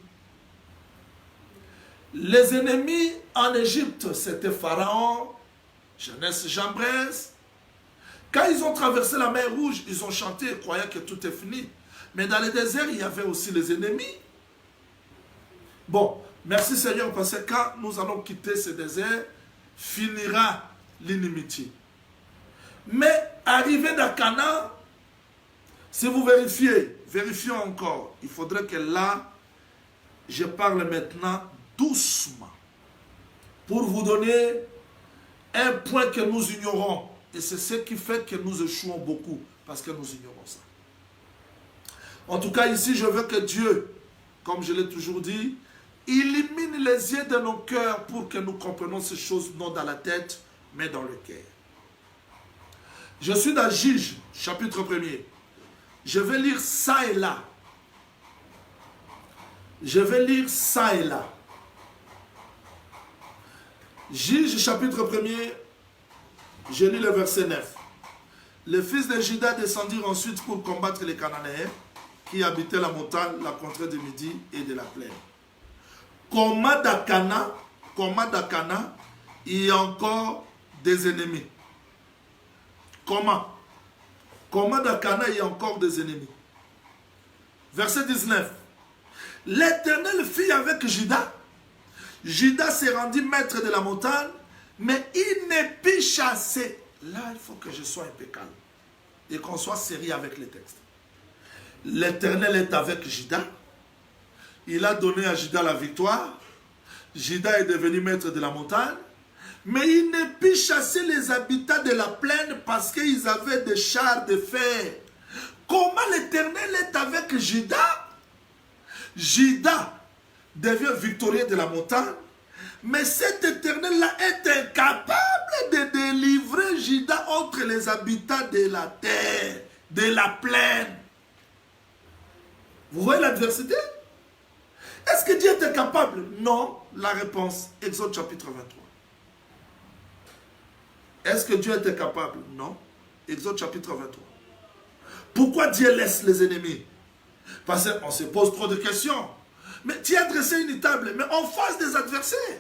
Les ennemis en Égypte, c'était Pharaon, Genèse, Jambres. Quand ils ont traversé la mer Rouge, ils ont chanté et croyaient que tout est fini. Mais dans le désert, il y avait aussi les ennemis. Bon, merci Seigneur, parce que quand nous allons quitter ce désert, finira l'inimitié. Mais arrivé dans Canaan, si vous vérifions encore, il faudrait que là, je parle maintenant doucement pour vous donner un point que nous ignorons. Et c'est ce qui fait que nous échouons beaucoup, parce que nous ignorons ça. En tout cas, ici, je veux que Dieu, comme je l'ai toujours dit, illumine les yeux de nos cœurs pour que nous comprenions ces choses non dans la tête, mais dans le cœur. Je suis dans Juge, chapitre 1er. Je vais lire ça et là. Je vais lire ça et là. Juge, chapitre 1er, je lis le verset 9. Les fils de Juda descendirent ensuite pour combattre les Cananéens qui habitaient la montagne, la contrée de Midi et de la plaine. Comment d'Akana, il y a encore des ennemis. Comment d'Akana, il y a encore des ennemis. Verset 19. L'Éternel fit avec Juda. Juda s'est rendu maître de la montagne, mais il ne put chasser. Là, il faut que je sois impeccable et qu'on soit sérieux avec les textes. L'Éternel est avec Juda. Il a donné à Juda la victoire. Juda est devenu maître de la montagne. Mais il ne put chasser les habitants de la plaine parce qu'ils avaient des chars de fer. Comment l'Éternel est avec Juda? Juda devient victorieux de la montagne. Mais cet Éternel-là est incapable de délivrer Juda entre les habitants de la terre, de la plaine. Vous voyez l'adversité? Est-ce que Dieu était capable? Non. La réponse, Exode chapitre 23. Est-ce que Dieu était capable? Non. Exode chapitre 23. Pourquoi Dieu laisse les ennemis? Parce qu'on se pose trop de questions. Mais tu as dressé une table, mais en face des adversaires.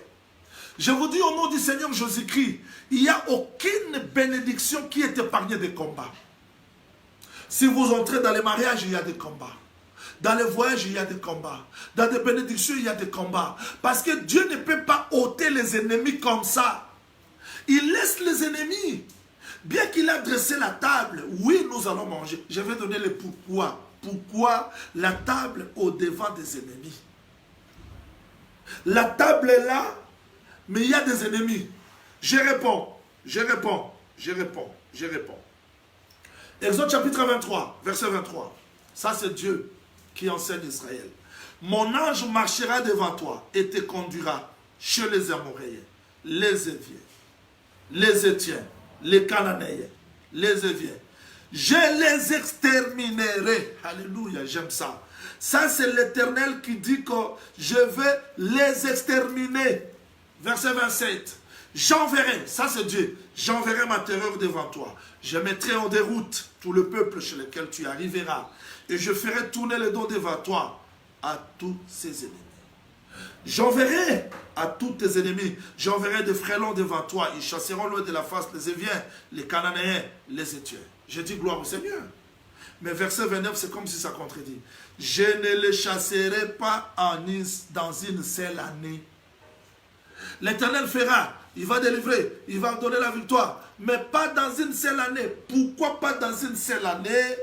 Je vous dis au nom du Seigneur Jésus-Christ, il n'y a aucune bénédiction qui est épargnée des combats. Si vous entrez dans les mariages, il y a des combats. Dans les voyages, il y a des combats. Dans des bénédictions, il y a des combats. Parce que Dieu ne peut pas ôter les ennemis comme ça. Il laisse les ennemis. Bien qu'il a dressé la table, oui, nous allons manger. Je vais donner le pourquoi. Pourquoi la table au devant des ennemis? La table est là, mais il y a des ennemis. Je réponds. Exode chapitre 23, verset 23. Ça, c'est Dieu qui enseigne Israël. Mon ange marchera devant toi et te conduira chez les Amoréens, les Éviens, les Étiens, les Cananéens, les Éviens. Je les exterminerai. Alléluia, j'aime ça. Ça, c'est l'Éternel qui dit que je vais les exterminer. Verset 27. J'enverrai, ça c'est Dieu, j'enverrai ma terreur devant toi. Je mettrai en déroute tout le peuple chez lequel tu arriveras. Et je ferai tourner les dos devant toi à tous ses ennemis. J'enverrai à tous tes ennemis, j'enverrai des frélons devant toi. Ils chasseront loin de la face les Éviens, les Cananéens, les Étiens. Je dis gloire au Seigneur. Mais verset 29, c'est comme si ça contredit. Je ne les chasserai pas dans une seule année. L'Éternel fera, il va délivrer, il va donner la victoire, mais pas dans une seule année. Pourquoi pas dans une seule année?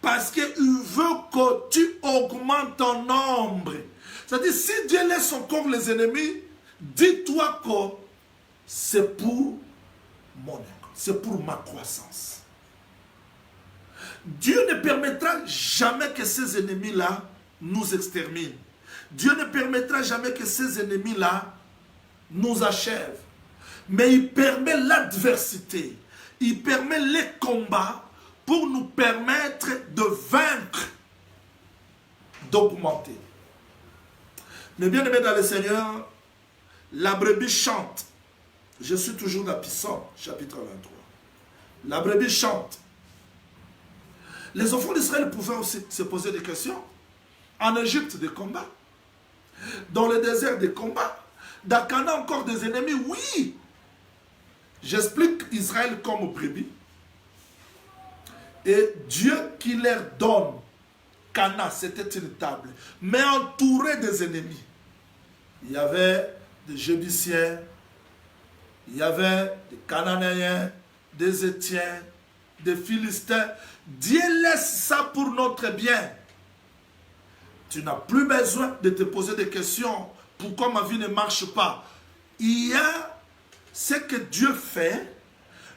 Parce qu'il veut que tu augmentes ton nombre. C'est-à-dire, si Dieu laisse encore les ennemis, dis-toi que c'est pour mon école, c'est pour ma croissance. Dieu ne permettra jamais que ces ennemis-là nous exterminent. Dieu ne permettra jamais que ces ennemis-là nous achèvent. Mais il permet l'adversité. Il permet les combats pour nous permettre de vaincre, d'augmenter. Mais bien aimé dans le Seigneur, la brebis chante Je suis toujours dans Psaume, chapitre 23. La brebis chante. Les enfants d'Israël pouvaient aussi se poser des questions. En Égypte, des combats. Dans le désert, des combats. Dans Canaan, encore des ennemis. Oui. J'explique Israël comme brebis. Et Dieu qui leur donne Canaan, c'était une table, mais entouré des ennemis. Il y avait des Jébusiens, il y avait des Cananéens, des Étiens, des Philistins. Dieu laisse ça pour notre bien. Tu n'as plus besoin de te poser des questions. Pourquoi ma vie ne marche pas? Il y a ce que Dieu fait,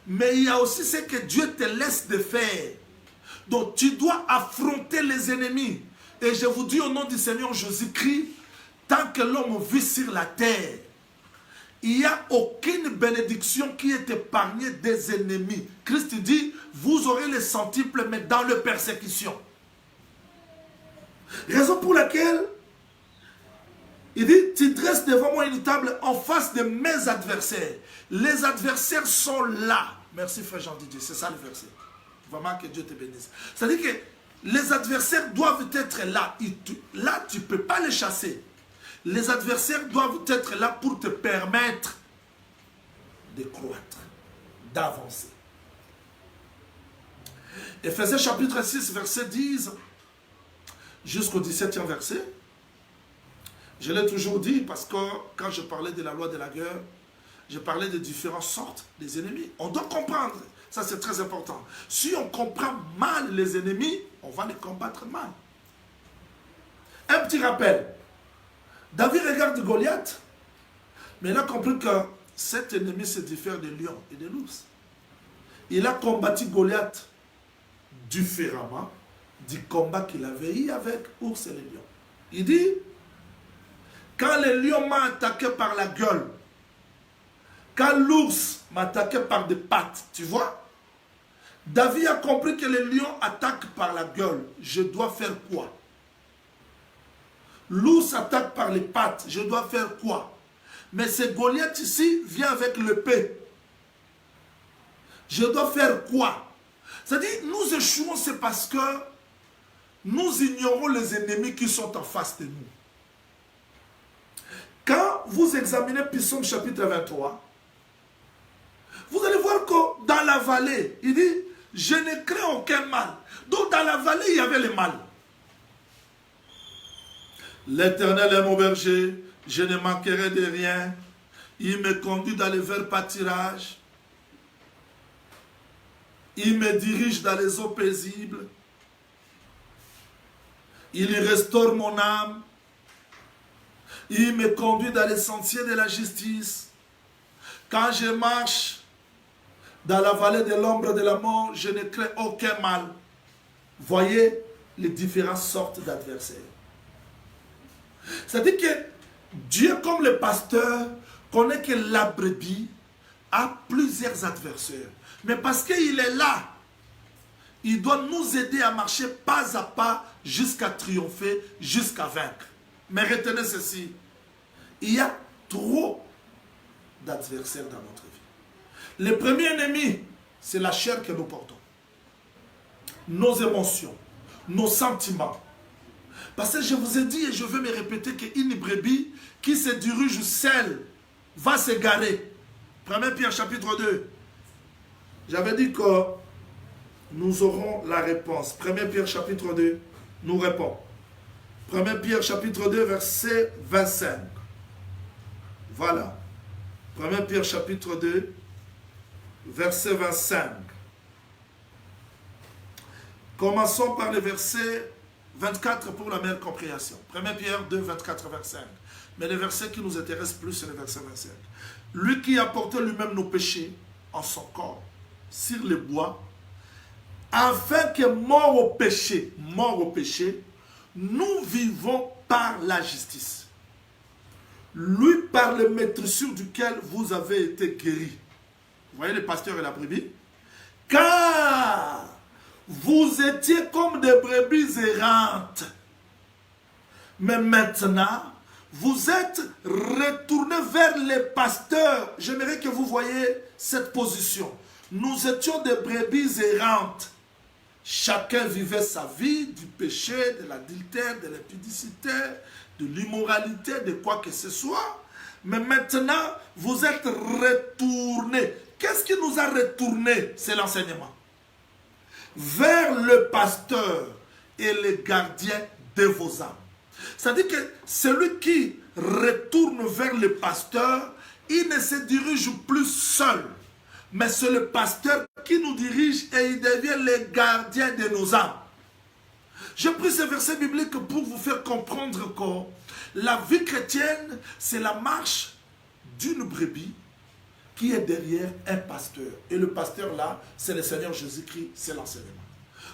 mais il y a aussi ce que Dieu te laisse de faire. Donc tu dois affronter les ennemis. Et je vous dis au nom du Seigneur Jésus-Christ, tant que l'homme vit sur la terre, il n'y a aucune bénédiction qui est épargnée des ennemis. Christ dit, vous aurez les centuples, mais dans la persécution. Raison pour laquelle, il dit, tu dresses devant moi une table en face de mes adversaires. Les adversaires sont là. Merci frère Jean-Didier, c'est ça le verset. Vraiment que Dieu te bénisse. C'est-à-dire que les adversaires doivent être là. Là, tu ne peux pas les chasser. Les adversaires doivent être là pour te permettre de croître, d'avancer. Éphésiens chapitre 6, verset 10 jusqu'au 17e verset. Je l'ai toujours dit parce que quand je parlais de la loi de la guerre, je parlais de différentes sortes des ennemis. On doit comprendre. Ça, c'est très important. Si on comprend mal les ennemis, on va les combattre mal. Un petit rappel. David regarde Goliath, mais il a compris que cet ennemi se diffère des lions et des loups. Il a combattu Goliath différemment du combat qu'il avait eu avec ours et les lions. Il dit, quand le lion m'a attaqué par la gueule, quand l'ours m'attaquait par des pattes, tu vois, David a compris que le lion attaque par la gueule. Je dois faire quoi? L'ours attaque par les pattes. Je dois faire quoi? Mais ce Goliath ici vient avec l'épée. Je dois faire quoi? C'est-à-dire, nous échouons, c'est parce que nous ignorons les ennemis qui sont en face de nous. Quand vous examinez Psaume chapitre 23, vous allez voir que dans la vallée, il dit, je ne crains aucun mal. Donc dans la vallée, il y avait le mal. L'Éternel est mon berger, je ne manquerai de rien. Il me conduit dans les verts pâtirages. Il me dirige dans les eaux paisibles. Il restaure mon âme. Il me conduit dans les sentiers de la justice. Quand je marche dans la vallée de l'ombre de la mort, je ne crains aucun mal. Voyez les différentes sortes d'adversaires. C'est-à-dire que Dieu, comme le pasteur, connaît que la brebis a plusieurs adversaires. Mais parce qu'il est là, il doit nous aider à marcher pas à pas jusqu'à triompher, jusqu'à vaincre. Mais retenez ceci, il y a trop d'adversaires dans notre vie. Le premier ennemi, c'est la chair que nous portons. Nos émotions, nos sentiments. Parce que je vous ai dit et je veux me répéter qu'une brebis qui se dirige seule va s'égarer. 1 Pierre chapitre 2. J'avais dit que nous aurons la réponse. 1 Pierre chapitre 2 nous répond. 1 Pierre chapitre 2 verset 25. Voilà. 1 Pierre chapitre 2 verset 25. Commençons par le verset 24 pour la meilleure compréhension. 1 Pierre 2, 24, 25. Mais le verset qui nous intéresse plus, c'est le verset 25. Lui qui a porté lui-même nos péchés en son corps sur le bois, afin que mort au péché, nous vivons par la justice. Lui par le maîtrissure duquel vous avez été guéris. Vous voyez le pasteur et la brebis? Car vous étiez comme des brebis errantes. Mais maintenant, vous êtes retourné vers les pasteurs. J'aimerais que vous voyez cette position. Nous étions des brebis errantes. Chacun vivait sa vie du péché, de l'adultère, de l'impudicité, de l'immoralité, de quoi que ce soit. Mais maintenant, vous êtes retournés. Qu'est-ce qui nous a retournés? C'est l'enseignement. Vers le pasteur et le gardien de vos âmes. C'est-à-dire que celui qui retourne vers le pasteur, il ne se dirige plus seul. Mais c'est le pasteur qui nous dirige et il devient le gardien de nos âmes. J'ai pris ce verset biblique pour vous faire comprendre que la vie chrétienne, c'est la marche d'une brebis qui est derrière un pasteur. Et le pasteur là, c'est le Seigneur Jésus-Christ, c'est l'enseignement.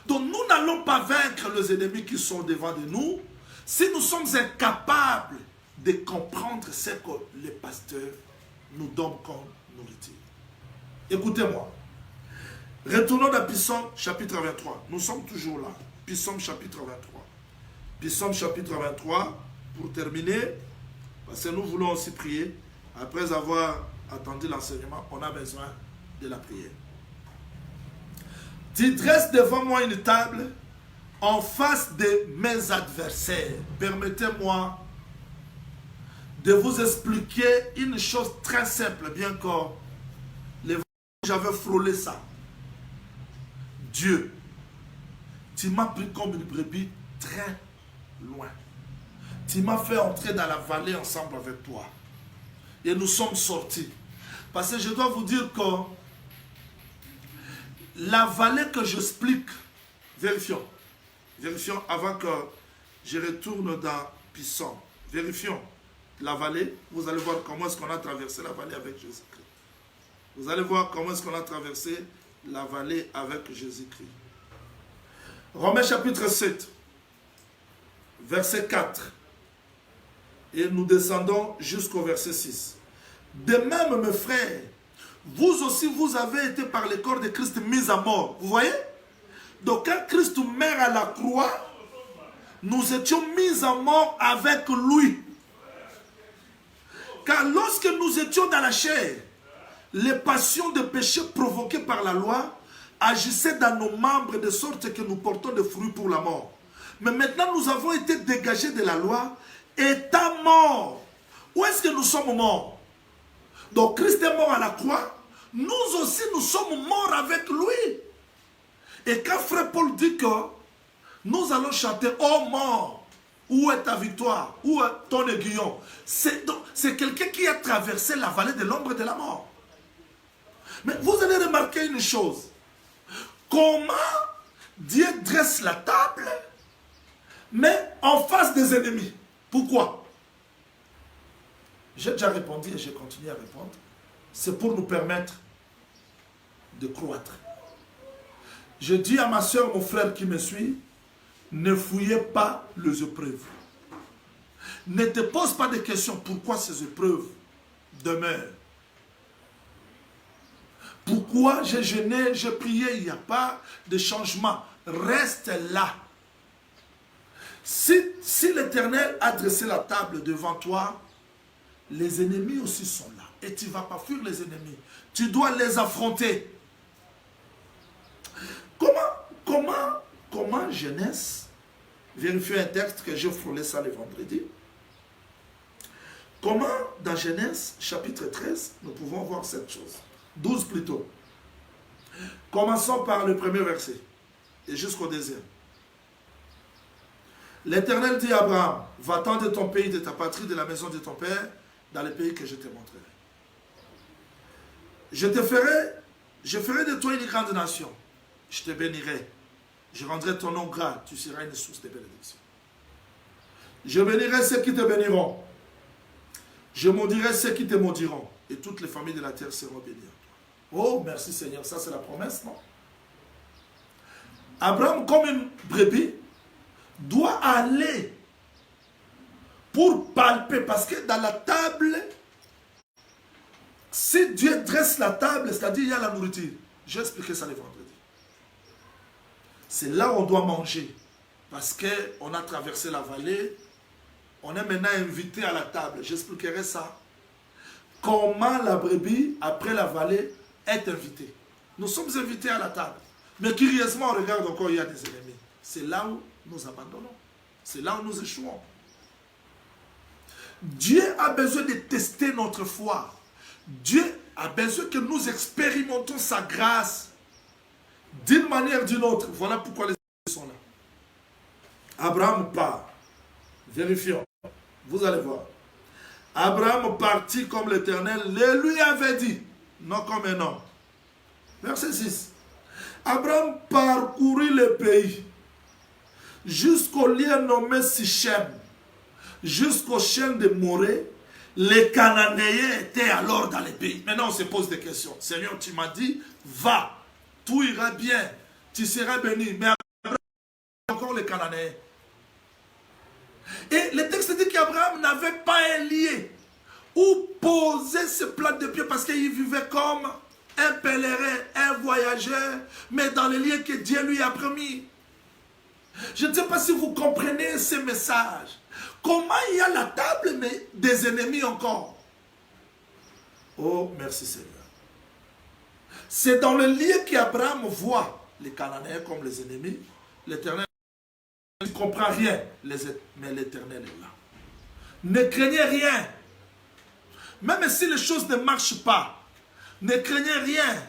Donc nous n'allons pas vaincre les ennemis qui sont devant de nous si nous sommes incapables de comprendre ce que les pasteurs nous donnent comme nourriture. Écoutez-moi. Retournons dans Psaume chapitre 23. Nous sommes toujours là. Psaume chapitre 23. Psaume chapitre 23, pour terminer, parce que nous voulons aussi prier. Après avoir attendu l'enseignement, on a besoin de la prière. Tu dresses devant moi une table en face de mes adversaires. Permettez-moi de vous expliquer une chose très simple, bien que j'avais frôlé ça. Dieu, tu m'as pris comme une brebis très loin. Tu m'as fait entrer dans la vallée ensemble avec toi. Et nous sommes sortis. Parce que je dois vous dire que la vallée que j'explique, vérifions avant que je retourne dans Psaume. Vérifions la vallée. Vous allez voir comment est-ce qu'on a traversé la vallée avec Jésus-Christ. Vous allez voir comment est-ce qu'on a traversé la vallée avec Jésus-Christ. Romains chapitre 7, verset 4. Et nous descendons jusqu'au verset 6. De même, mes frères, vous aussi, vous avez été par le corps de Christ mis à mort. Vous voyez? Donc, quand Christ meurt à la croix, nous étions mis à mort avec lui. Car lorsque nous étions dans la chair, les passions de péché provoquées par la loi agissaient dans nos membres de sorte que nous portons des fruits pour la mort. Mais maintenant, nous avons été dégagés de la loi, étant morts. Où est-ce que nous sommes morts? Donc, Christ est mort à la croix. Nous aussi, nous sommes morts avec lui. Et quand frère Paul dit que nous allons chanter « Oh mort, où est ta victoire? Où est ton aiguillon ?» C'est quelqu'un qui a traversé la vallée de l'ombre de la mort. Mais vous allez remarquer une chose. Comment Dieu dresse la table, mais en face des ennemis. Pourquoi? J'ai déjà répondu et je continue à répondre. C'est pour nous permettre de croître. Je dis à ma soeur, mon frère qui me suit, ne fouillez pas les épreuves. Ne te pose pas de questions pourquoi ces épreuves demeurent. Pourquoi j'ai jeûné, j'ai prié, il n'y a pas de changement. Reste là. Si l'Éternel a dressé la table devant toi, les ennemis aussi sont là. Et tu ne vas pas fuir les ennemis. Tu dois les affronter. Comment Genèse, vérifiez un texte que j'ai frôlé ça le vendredi. Comment dans Genèse chapitre 13, nous pouvons voir cette chose. 12 plutôt. Commençons par le premier verset et jusqu'au deuxième. L'Éternel dit à Abraham, va-t'en de ton pays, de ta patrie, de la maison de ton père, dans le pays que je te montrerai. Je ferai de toi une grande nation. Je te bénirai. Je rendrai ton nom gras. Tu seras une source de bénédiction. Je bénirai ceux qui te béniront. Je maudirai ceux qui te maudiront. Et toutes les familles de la terre seront bénies. Oh, merci Seigneur. Ça, c'est la promesse, non? Abraham, comme une brebis, doit aller pour palper. Parce que dans la table, si Dieu dresse la table, c'est-à-dire il y a la nourriture. J'ai expliqué ça le vendredi. C'est là où on doit manger. Parce qu'on a traversé la vallée, On est maintenant invité à la table. J'expliquerai ça. Comment la brebis, après la vallée, est invitée. Nous sommes invités à la table. Mais curieusement, on regarde encore, il y a des ennemis. C'est là où nous abandonnons. C'est là où nous échouons. Dieu a besoin de tester notre foi. Dieu a besoin que nous expérimentons sa grâce d'une manière ou d'une autre. Voilà pourquoi les ennemis sont là. Abraham part. Vérifions. Vous allez voir. Abraham partit comme l'Éternel le lui avait dit. Non comme un homme. Verset 6. Abraham parcourut le pays jusqu'au lieu nommé Sichem, jusqu'au chêne de Morée. Les Cananéens étaient alors dans le pays. Maintenant on se pose des questions. Seigneur, tu m'as dit, va, tout ira bien, tu seras béni. Mais Abraham, encore les Cananéens. Et le texte dit qu'Abraham n'avait pas un lieu où poser ses plats de pied parce qu'il vivait comme un pèlerin, un voyageur, mais dans les lieux que Dieu lui a promis. Je ne sais pas si vous comprenez ce message. Comment il y a la table, mais des ennemis encore. Oh, merci Seigneur. C'est dans le lieu qu'Abraham voit les Cananéens comme les ennemis. L'Éternel ne comprend rien, mais l'Éternel est là. Ne craignez rien. Même si les choses ne marchent pas, ne craignez rien.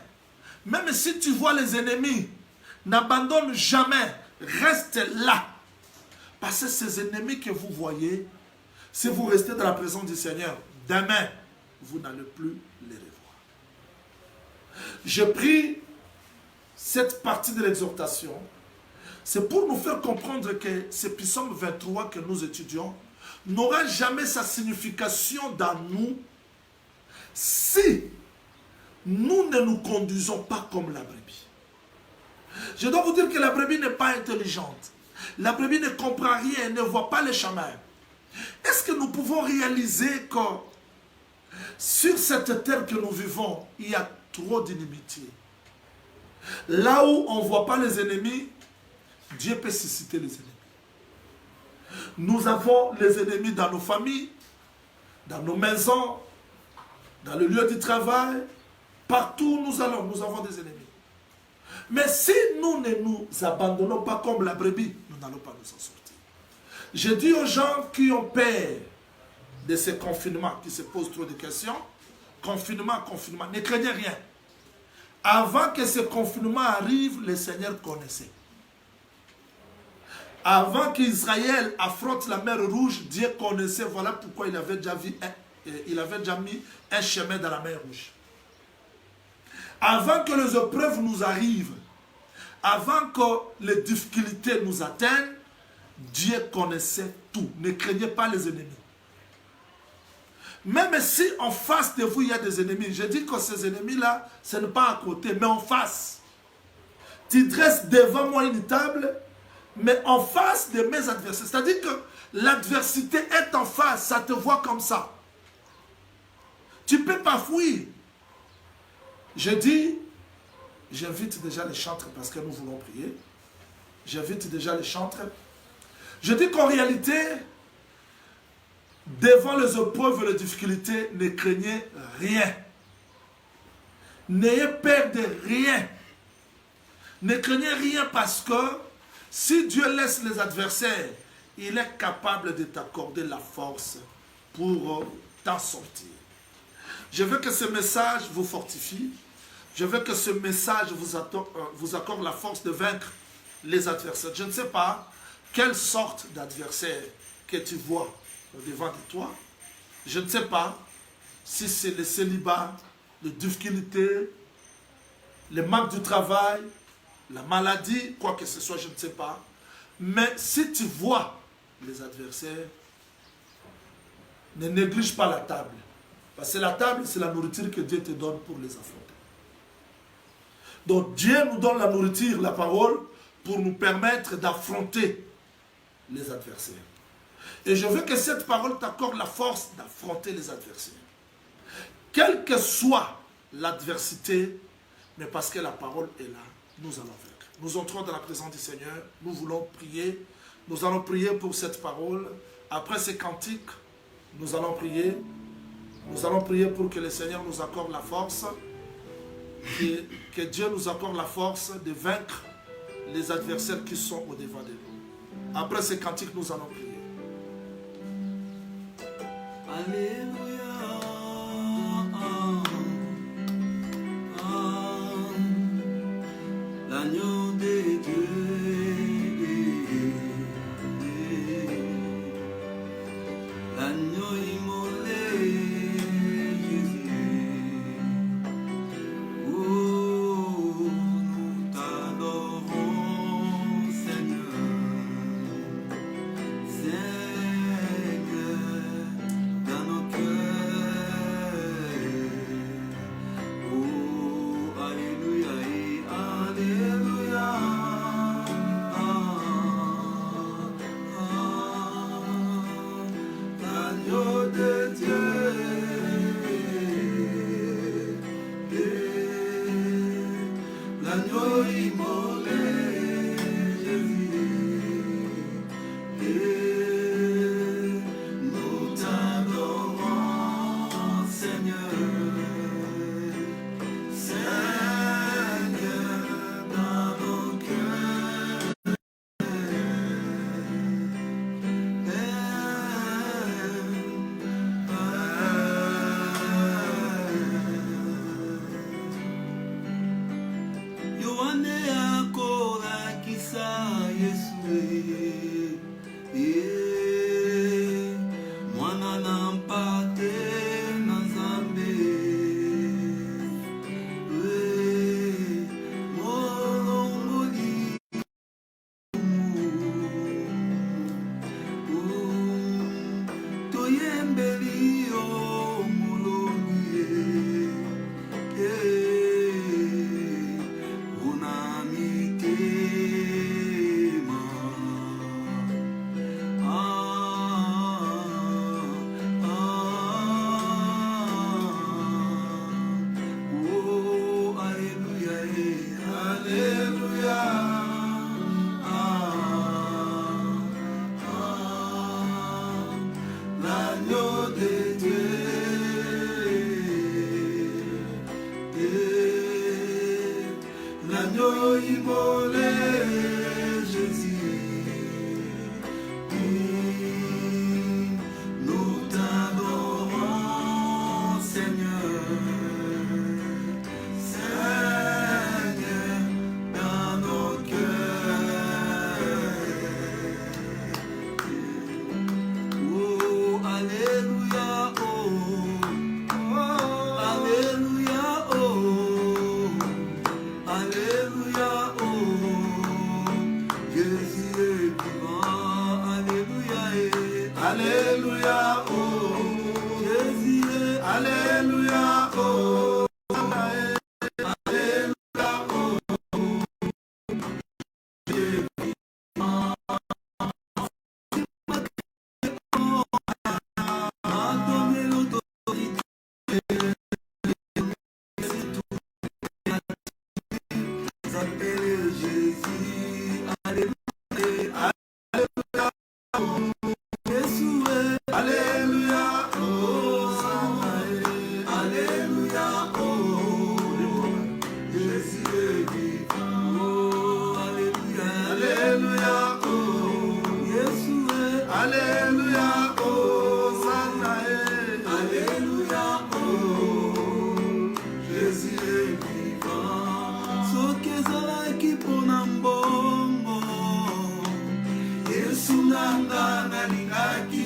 Même si tu vois les ennemis, n'abandonne jamais. Reste là. Parce que ces ennemis que vous voyez, si vous restez dans la présence du Seigneur, demain, vous n'allez plus les revoir. Je prie cette partie de l'exhortation. C'est pour nous faire comprendre que ce psaume 23 que nous étudions n'aura jamais sa signification dans nous si nous ne nous conduisons pas comme la brebis. Je dois vous dire que la brebis n'est pas intelligente. La brebis ne comprend rien, ne voit pas les chemins. Est-ce que nous pouvons réaliser que sur cette terre que nous vivons, il y a trop d'inimitié? Là où on ne voit pas les ennemis, Dieu peut susciter les ennemis. Nous avons les ennemis dans nos familles, dans nos maisons, dans le lieu du travail. Partout où nous allons, nous avons des ennemis. Mais si nous ne nous abandonnons pas comme la brebis, nous n'allons pas nous en sortir. Je dis aux gens qui ont peur de ces confinements, qui se posent trop de questions, confinement, ne craignez rien. Avant que ce confinement arrive, le Seigneur connaissait. Avant qu'Israël affronte la mer Rouge, Dieu connaissait, voilà pourquoi il avait déjà mis un chemin dans la mer Rouge. Avant que les épreuves nous arrivent, avant que les difficultés nous atteignent, Dieu connaissait tout. Ne craignez pas les ennemis. Même si en face de vous, il y a des ennemis, je dis que ces ennemis-là, ce n'est pas à côté, mais en face. Tu dresses devant moi une table, mais en face de mes adversaires. C'est-à-dire que l'adversité est en face, ça te voit comme ça. Tu ne peux pas fuir. Je dis, j'invite déjà les chantres parce que nous voulons prier. J'invite déjà les chantres. Je dis qu'en réalité, devant les épreuves et les difficultés, ne craignez rien. N'ayez peur de rien. Ne craignez rien parce que si Dieu laisse les adversaires, il est capable de t'accorder la force pour t'en sortir. Je veux que ce message vous fortifie. Je veux que ce message vous accorde la force de vaincre les adversaires. Je ne sais pas quelle sorte d'adversaire que tu vois devant de toi. Je ne sais pas si c'est le célibat, les difficultés, le manque du travail, la maladie, quoi que ce soit, je ne sais pas. Mais si tu vois les adversaires, ne néglige pas la table. Parce que la table, c'est la nourriture que Dieu te donne pour les affronter. Donc Dieu nous donne la nourriture, la parole, pour nous permettre d'affronter les adversaires. Et je veux que cette parole t'accorde la force d'affronter les adversaires. Quelle que soit l'adversité, mais parce que la parole est là, nous allons vaincre. Nous entrons dans la présence du Seigneur, nous voulons prier. Nous allons prier pour cette parole Après ces cantiques, nous allons prier. Nous allons prier pour que le Seigneur nous accorde la force, que Dieu nous accorde la force de vaincre les adversaires qui sont au-devant de nous. Après ces cantiques, nous allons prier. Alléluia. L'agneau de Dieu. L'agneau immolé. Jésus. Oh, nous t'adorons, Seigneur. Seigneur, dans nos cœurs. Oh, alléluia et alléluia. L'agneau de Dieu. L'agneau immolé. Nous t'adorons, Seigneur, Seigneur, dans nos cœurs. Yohane akolakisa Yesu. Mwana na mpate na Nzambe. Molongoli toyembeli yo molongi. L'agneau de Dieu, l'agneau immolé, Jésus. Nous t'adorons, Seigneur, Seigneur, dans nos cœurs. Oh, alléluia, oh, alléluia, oh, alléluia, oh, Jésus est vivant, alléluia, alléluia, oh, Jésus est, alléluia, oh, alléluia, oh, Jésus est vivant, m'a donné l'autorité, c'est tout, s'appelle Jésus, alléluia, Jésus, alléluia, oh, alléluia, oh, Jésus est vivant, oh, alléluia, alléluia, oh, Jésus, alléluia, oh, alléluia, oh, Jésus est vivant. Soki ezalaki mpona mbongo, Yesu nanga nalingaki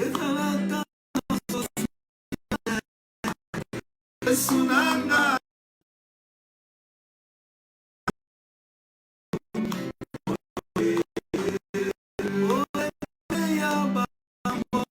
ezalaka Yesu nanga ya bambo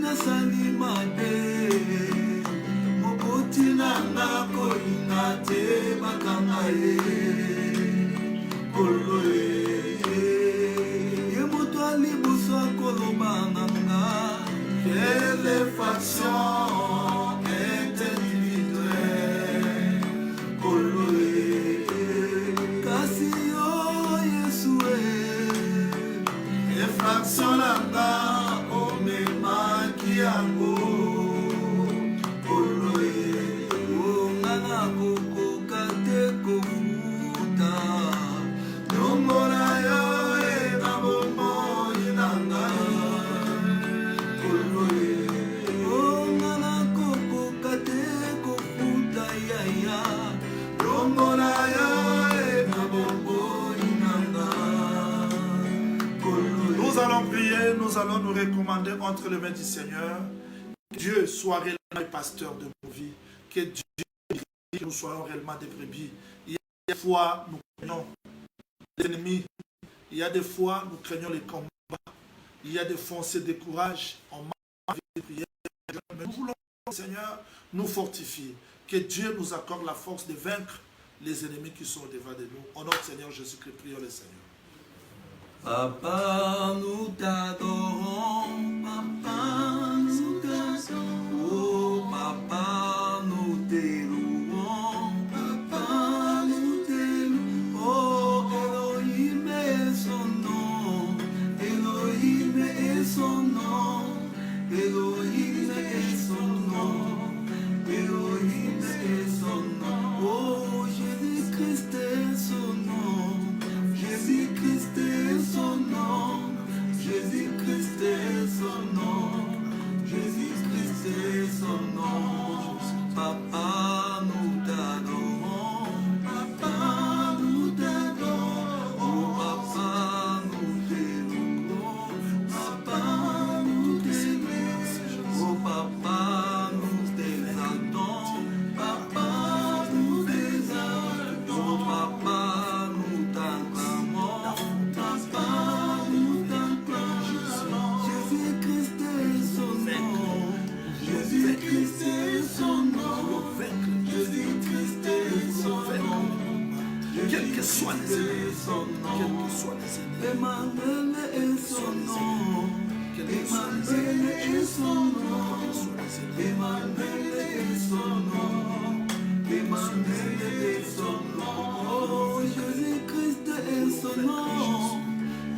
nasali mabe mokoti nanga kolinga te bakanga ye kolo ye moto aliboso akoloba nanga quelle façon individuelle kolo kasi yo Yesu effraction nanga omemaki yango kolo ngana kokoka te kofuta nomona yo na bomoi nanga kolo ngana kokoka te kofuta yaya nomona yo na bomoi nanga kolo. Nous allons prier, nous allons nous recommander entre les mains du Seigneur. Que Dieu soit réellement le pasteur de nos vies. Que Dieu, que nous soyons réellement des brebis. Il y a des fois, nous craignons les ennemis. Il y a des fois, nous craignons les combats. Il y a des fois, on se décourage. On manque de prière. Mais nous voulons, Seigneur, nous fortifier. Que Dieu nous accorde la force de vaincre les ennemis qui sont devant de nous. Au nom du Seigneur Jésus-Christ, prions le Seigneur. Papa, nous t'adorons, papa, nous t'adorons, oh papa, nous t'élouons, papa, nous t'élouons, oh Elohim est son nom, Elohim est son nom, Elohim est son nom, Elohim est son nom, oh Jésus-Christ est son nom. Jésus-Christ est son nom, Jésus-Christ est son nom, Jésus-Christ est son nom. Papa, nous t'adorons, papa, nous t'adorons, oh papa, nous t'élouons, papa, nous t'élouons, oh papa, nous t'exaltons, papa, nous t'exaltons, oh papa, nous t'acclamons. Jésus-Christ est son nom, Jésus-Christ est son nom, Jésus-Christ est son nom, Quel que soit les ennemis, quel que soit les ennemis, Emmanuel est son nom, Emmanuel est son nom, Emmanuel est son nom, Emmanuel est son nom, oh Jésus-Christ est son nom,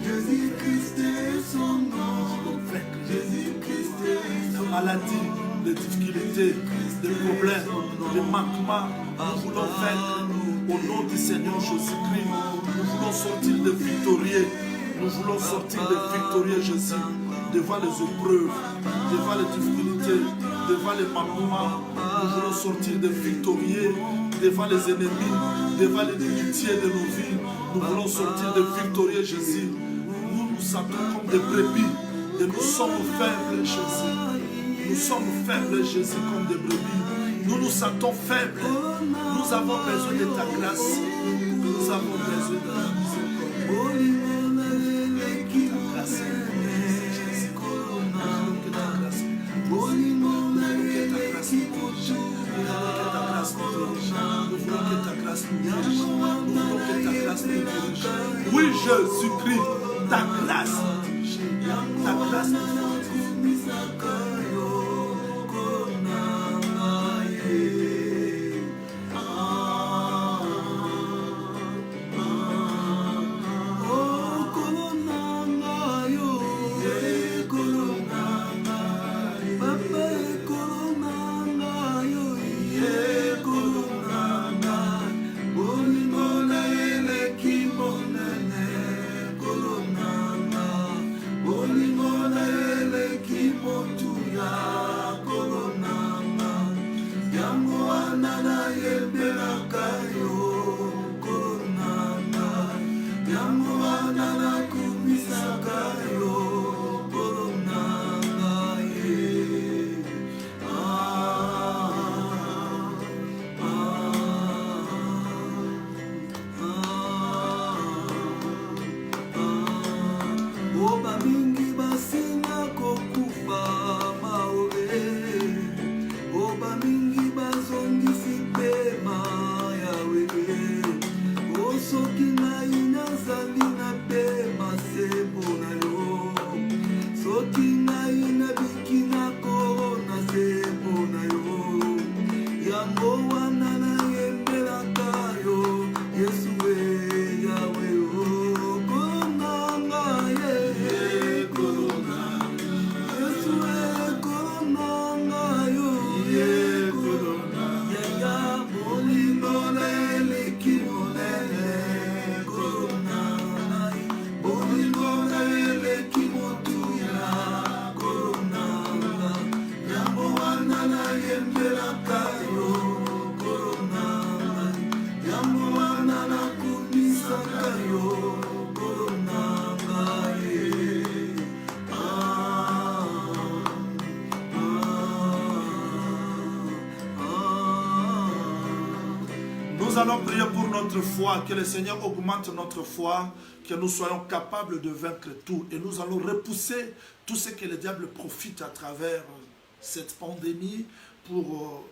Jésus-Christ est son nom, Jésus-Christ est son nom. la maladie, les difficultés, les problèmes, les manquements, nous voulons vaincre au nom du Seigneur Jésus-Christ. Nous voulons sortir de victorieux. Nous voulons sortir de victorieux Jésus devant les épreuves, devant les difficultés, devant les manquements. Nous voulons sortir de victorieux devant les ennemis, devant les difficultés de nos vies. Nous voulons sortir de victorieux Jésus. Nous nous sentons comme des brebis et nous sommes faibles Jésus. Nous sommes faibles Jésus comme des brebis. Nous nous sentons faibles. Nous avons besoin de ta grâce. Nous avons besoin de ta miséricorde. Oui, Jésus-Christ, ta grâce Holy Mona Nous allons prier pour notre foi, que le Seigneur augmente notre foi, que nous soyons capables de vaincre tout. Et nous allons repousser tout ce que le diable profite à travers cette pandémie pour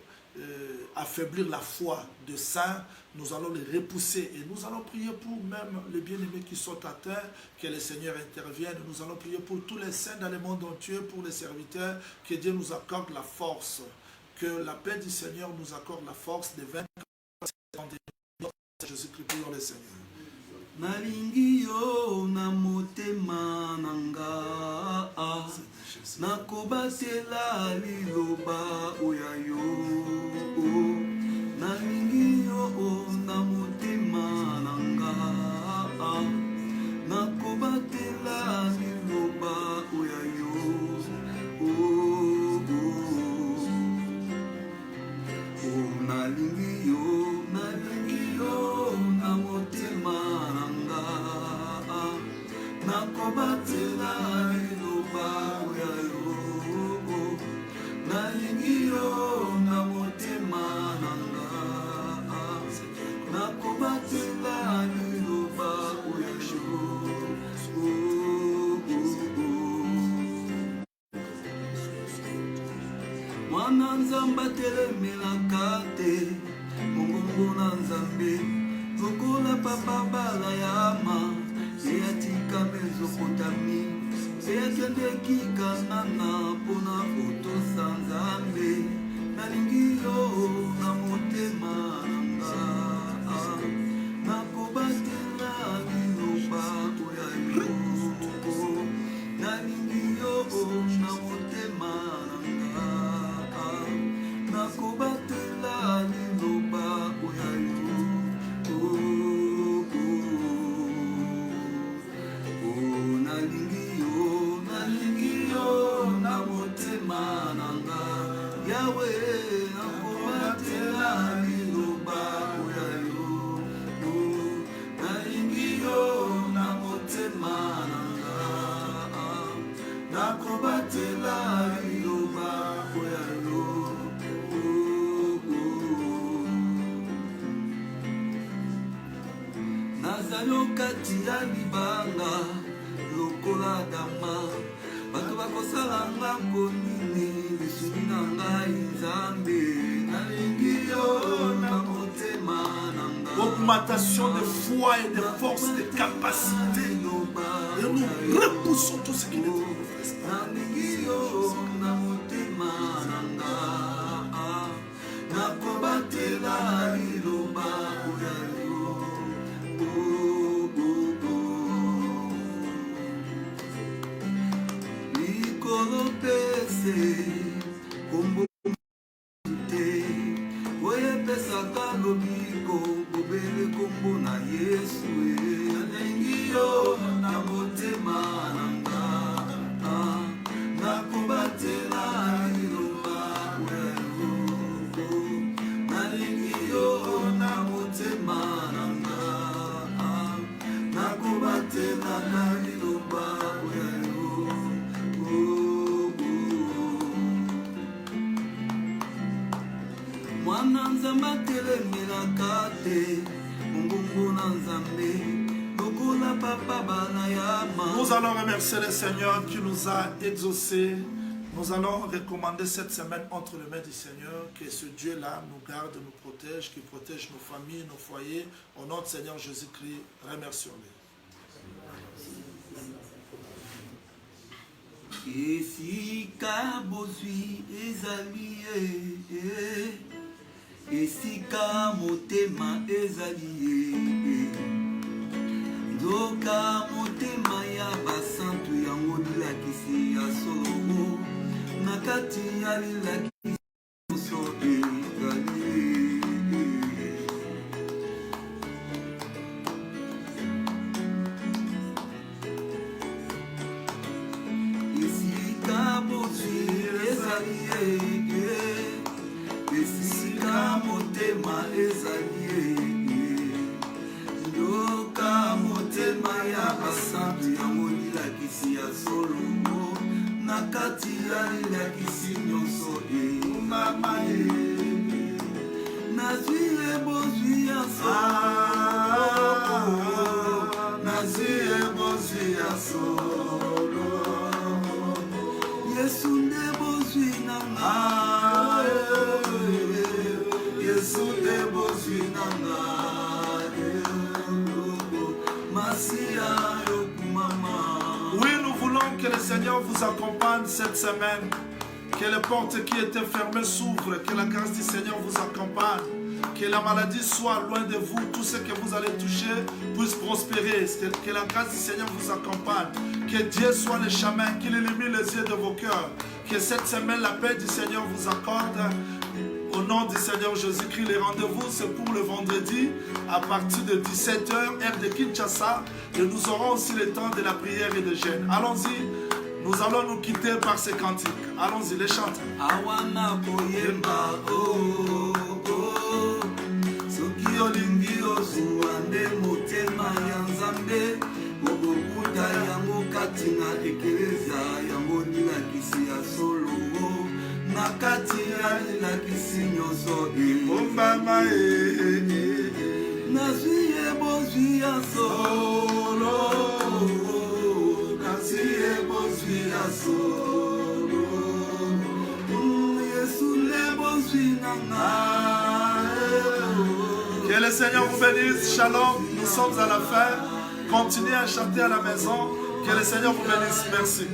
affaiblir la foi de saints. Nous allons les repousser et nous allons prier pour même les bien-aimés qui sont à terre, que le Seigneur intervienne. Nous allons prier pour tous les saints dans le monde entier, pour les serviteurs, que Dieu nous accorde la force, que la paix du Seigneur nous accorde la force de vaincre cette pandémie. Jésus-Christ, prions le Seigneur. Nalingi yo na motema nanga nakobatela liloba oyayo nalingi yo na motema nanga nakobatela liloba oyayo nalingi yo na motema nakobatela liloba oyayo nalingi yo na motema nanga nakobatela liloba oyayo mwana nzambe atelemelaka te mongongo na nzambe lokola papa bala yama eyatika mezokotami eyakendeki kanana mpona kotosa nzambe nalingi yo na motema nanga nakobatela liloba oyayo nalingi yo na motema nanga nakobatela liloba oyayo nalingi yo na motema nanga yawe nakobatela liloba oyayo nalingi yo na motema nanga nakobatela liloba oyayo nazali kati ya libanga lokola dama bato bakosalanga konini lisuni na ngai nzambe nalingi yo na motema nanga Augmentation de foi et de force, de capacité. Et nous repoussons tout ce qui est de nous. nalingi yo na motema nanga nakobatela liloba oyayo likolo pese kombo te oyepesaka lobiko bobele kombo na Yesu nalingi yo na motema nanga nakobatela liloba oyayo nalingi yo na motema nanga nakobatela liloba oyayo mwana nzambe atelemelaka te mongongo na nzambe lokola papa bana yama. Nous allons remercier le Seigneur qui nous a exaucés. Nous allons recommander cette semaine entre les mains du Seigneur, que ce Dieu-là nous garde, nous protège, qu'il protège nos familles, nos foyers. Au nom du Seigneur Jésus-Christ, remercions-les. Esika bozwi ezali esika motema ezali nzoka motema ya basantu yango lilakisi ya solo na kati ya lilakisi nyonso ezali esika bozwi ezali esika motema ezali ndoka motema ya basantu yango lilakisi ya solo na kati ya lilakisi nyonso mama nazwi ebozwi ya Yesu te bozwi nanga Masia yokumama. Oui, nous voulons que le Seigneur vous accompagne cette semaine. Que les portes qui étaient fermées s'ouvrent. Que la grâce du Seigneur vous accompagne. Que la maladie soit loin de vous. Tout ce que vous allez toucher puisse prospérer. Que la grâce du Seigneur vous accompagne. Que Dieu soit le chemin. Qu'il illumine les yeux de vos cœurs. Que cette semaine, la paix du Seigneur vous accorde. Au nom du Seigneur Jésus-Christ, les rendez-vous, c'est pour le vendredi à partir de 17h, heure de Kinshasa. Et nous aurons aussi le temps de la prière et de jeûne. Allons-y, nous allons nous quitter par ces cantiques. Allons-y, les chanteurs. Awana koyemba soki olingi ozwa nde motema ya Nzambe okokuta yango kati na ekelezia yango nilakisi ya solo na kati ya nilakisi nyonso Bombama nazwi ebozwi ya solo nazwi ebozwi ya solo Yesu lebozwi nanga. Que le Seigneur vous bénisse. Shalom, nous sommes à la fin. Continuez à chanter à la maison. Que le Seigneur vous bénisse. Merci.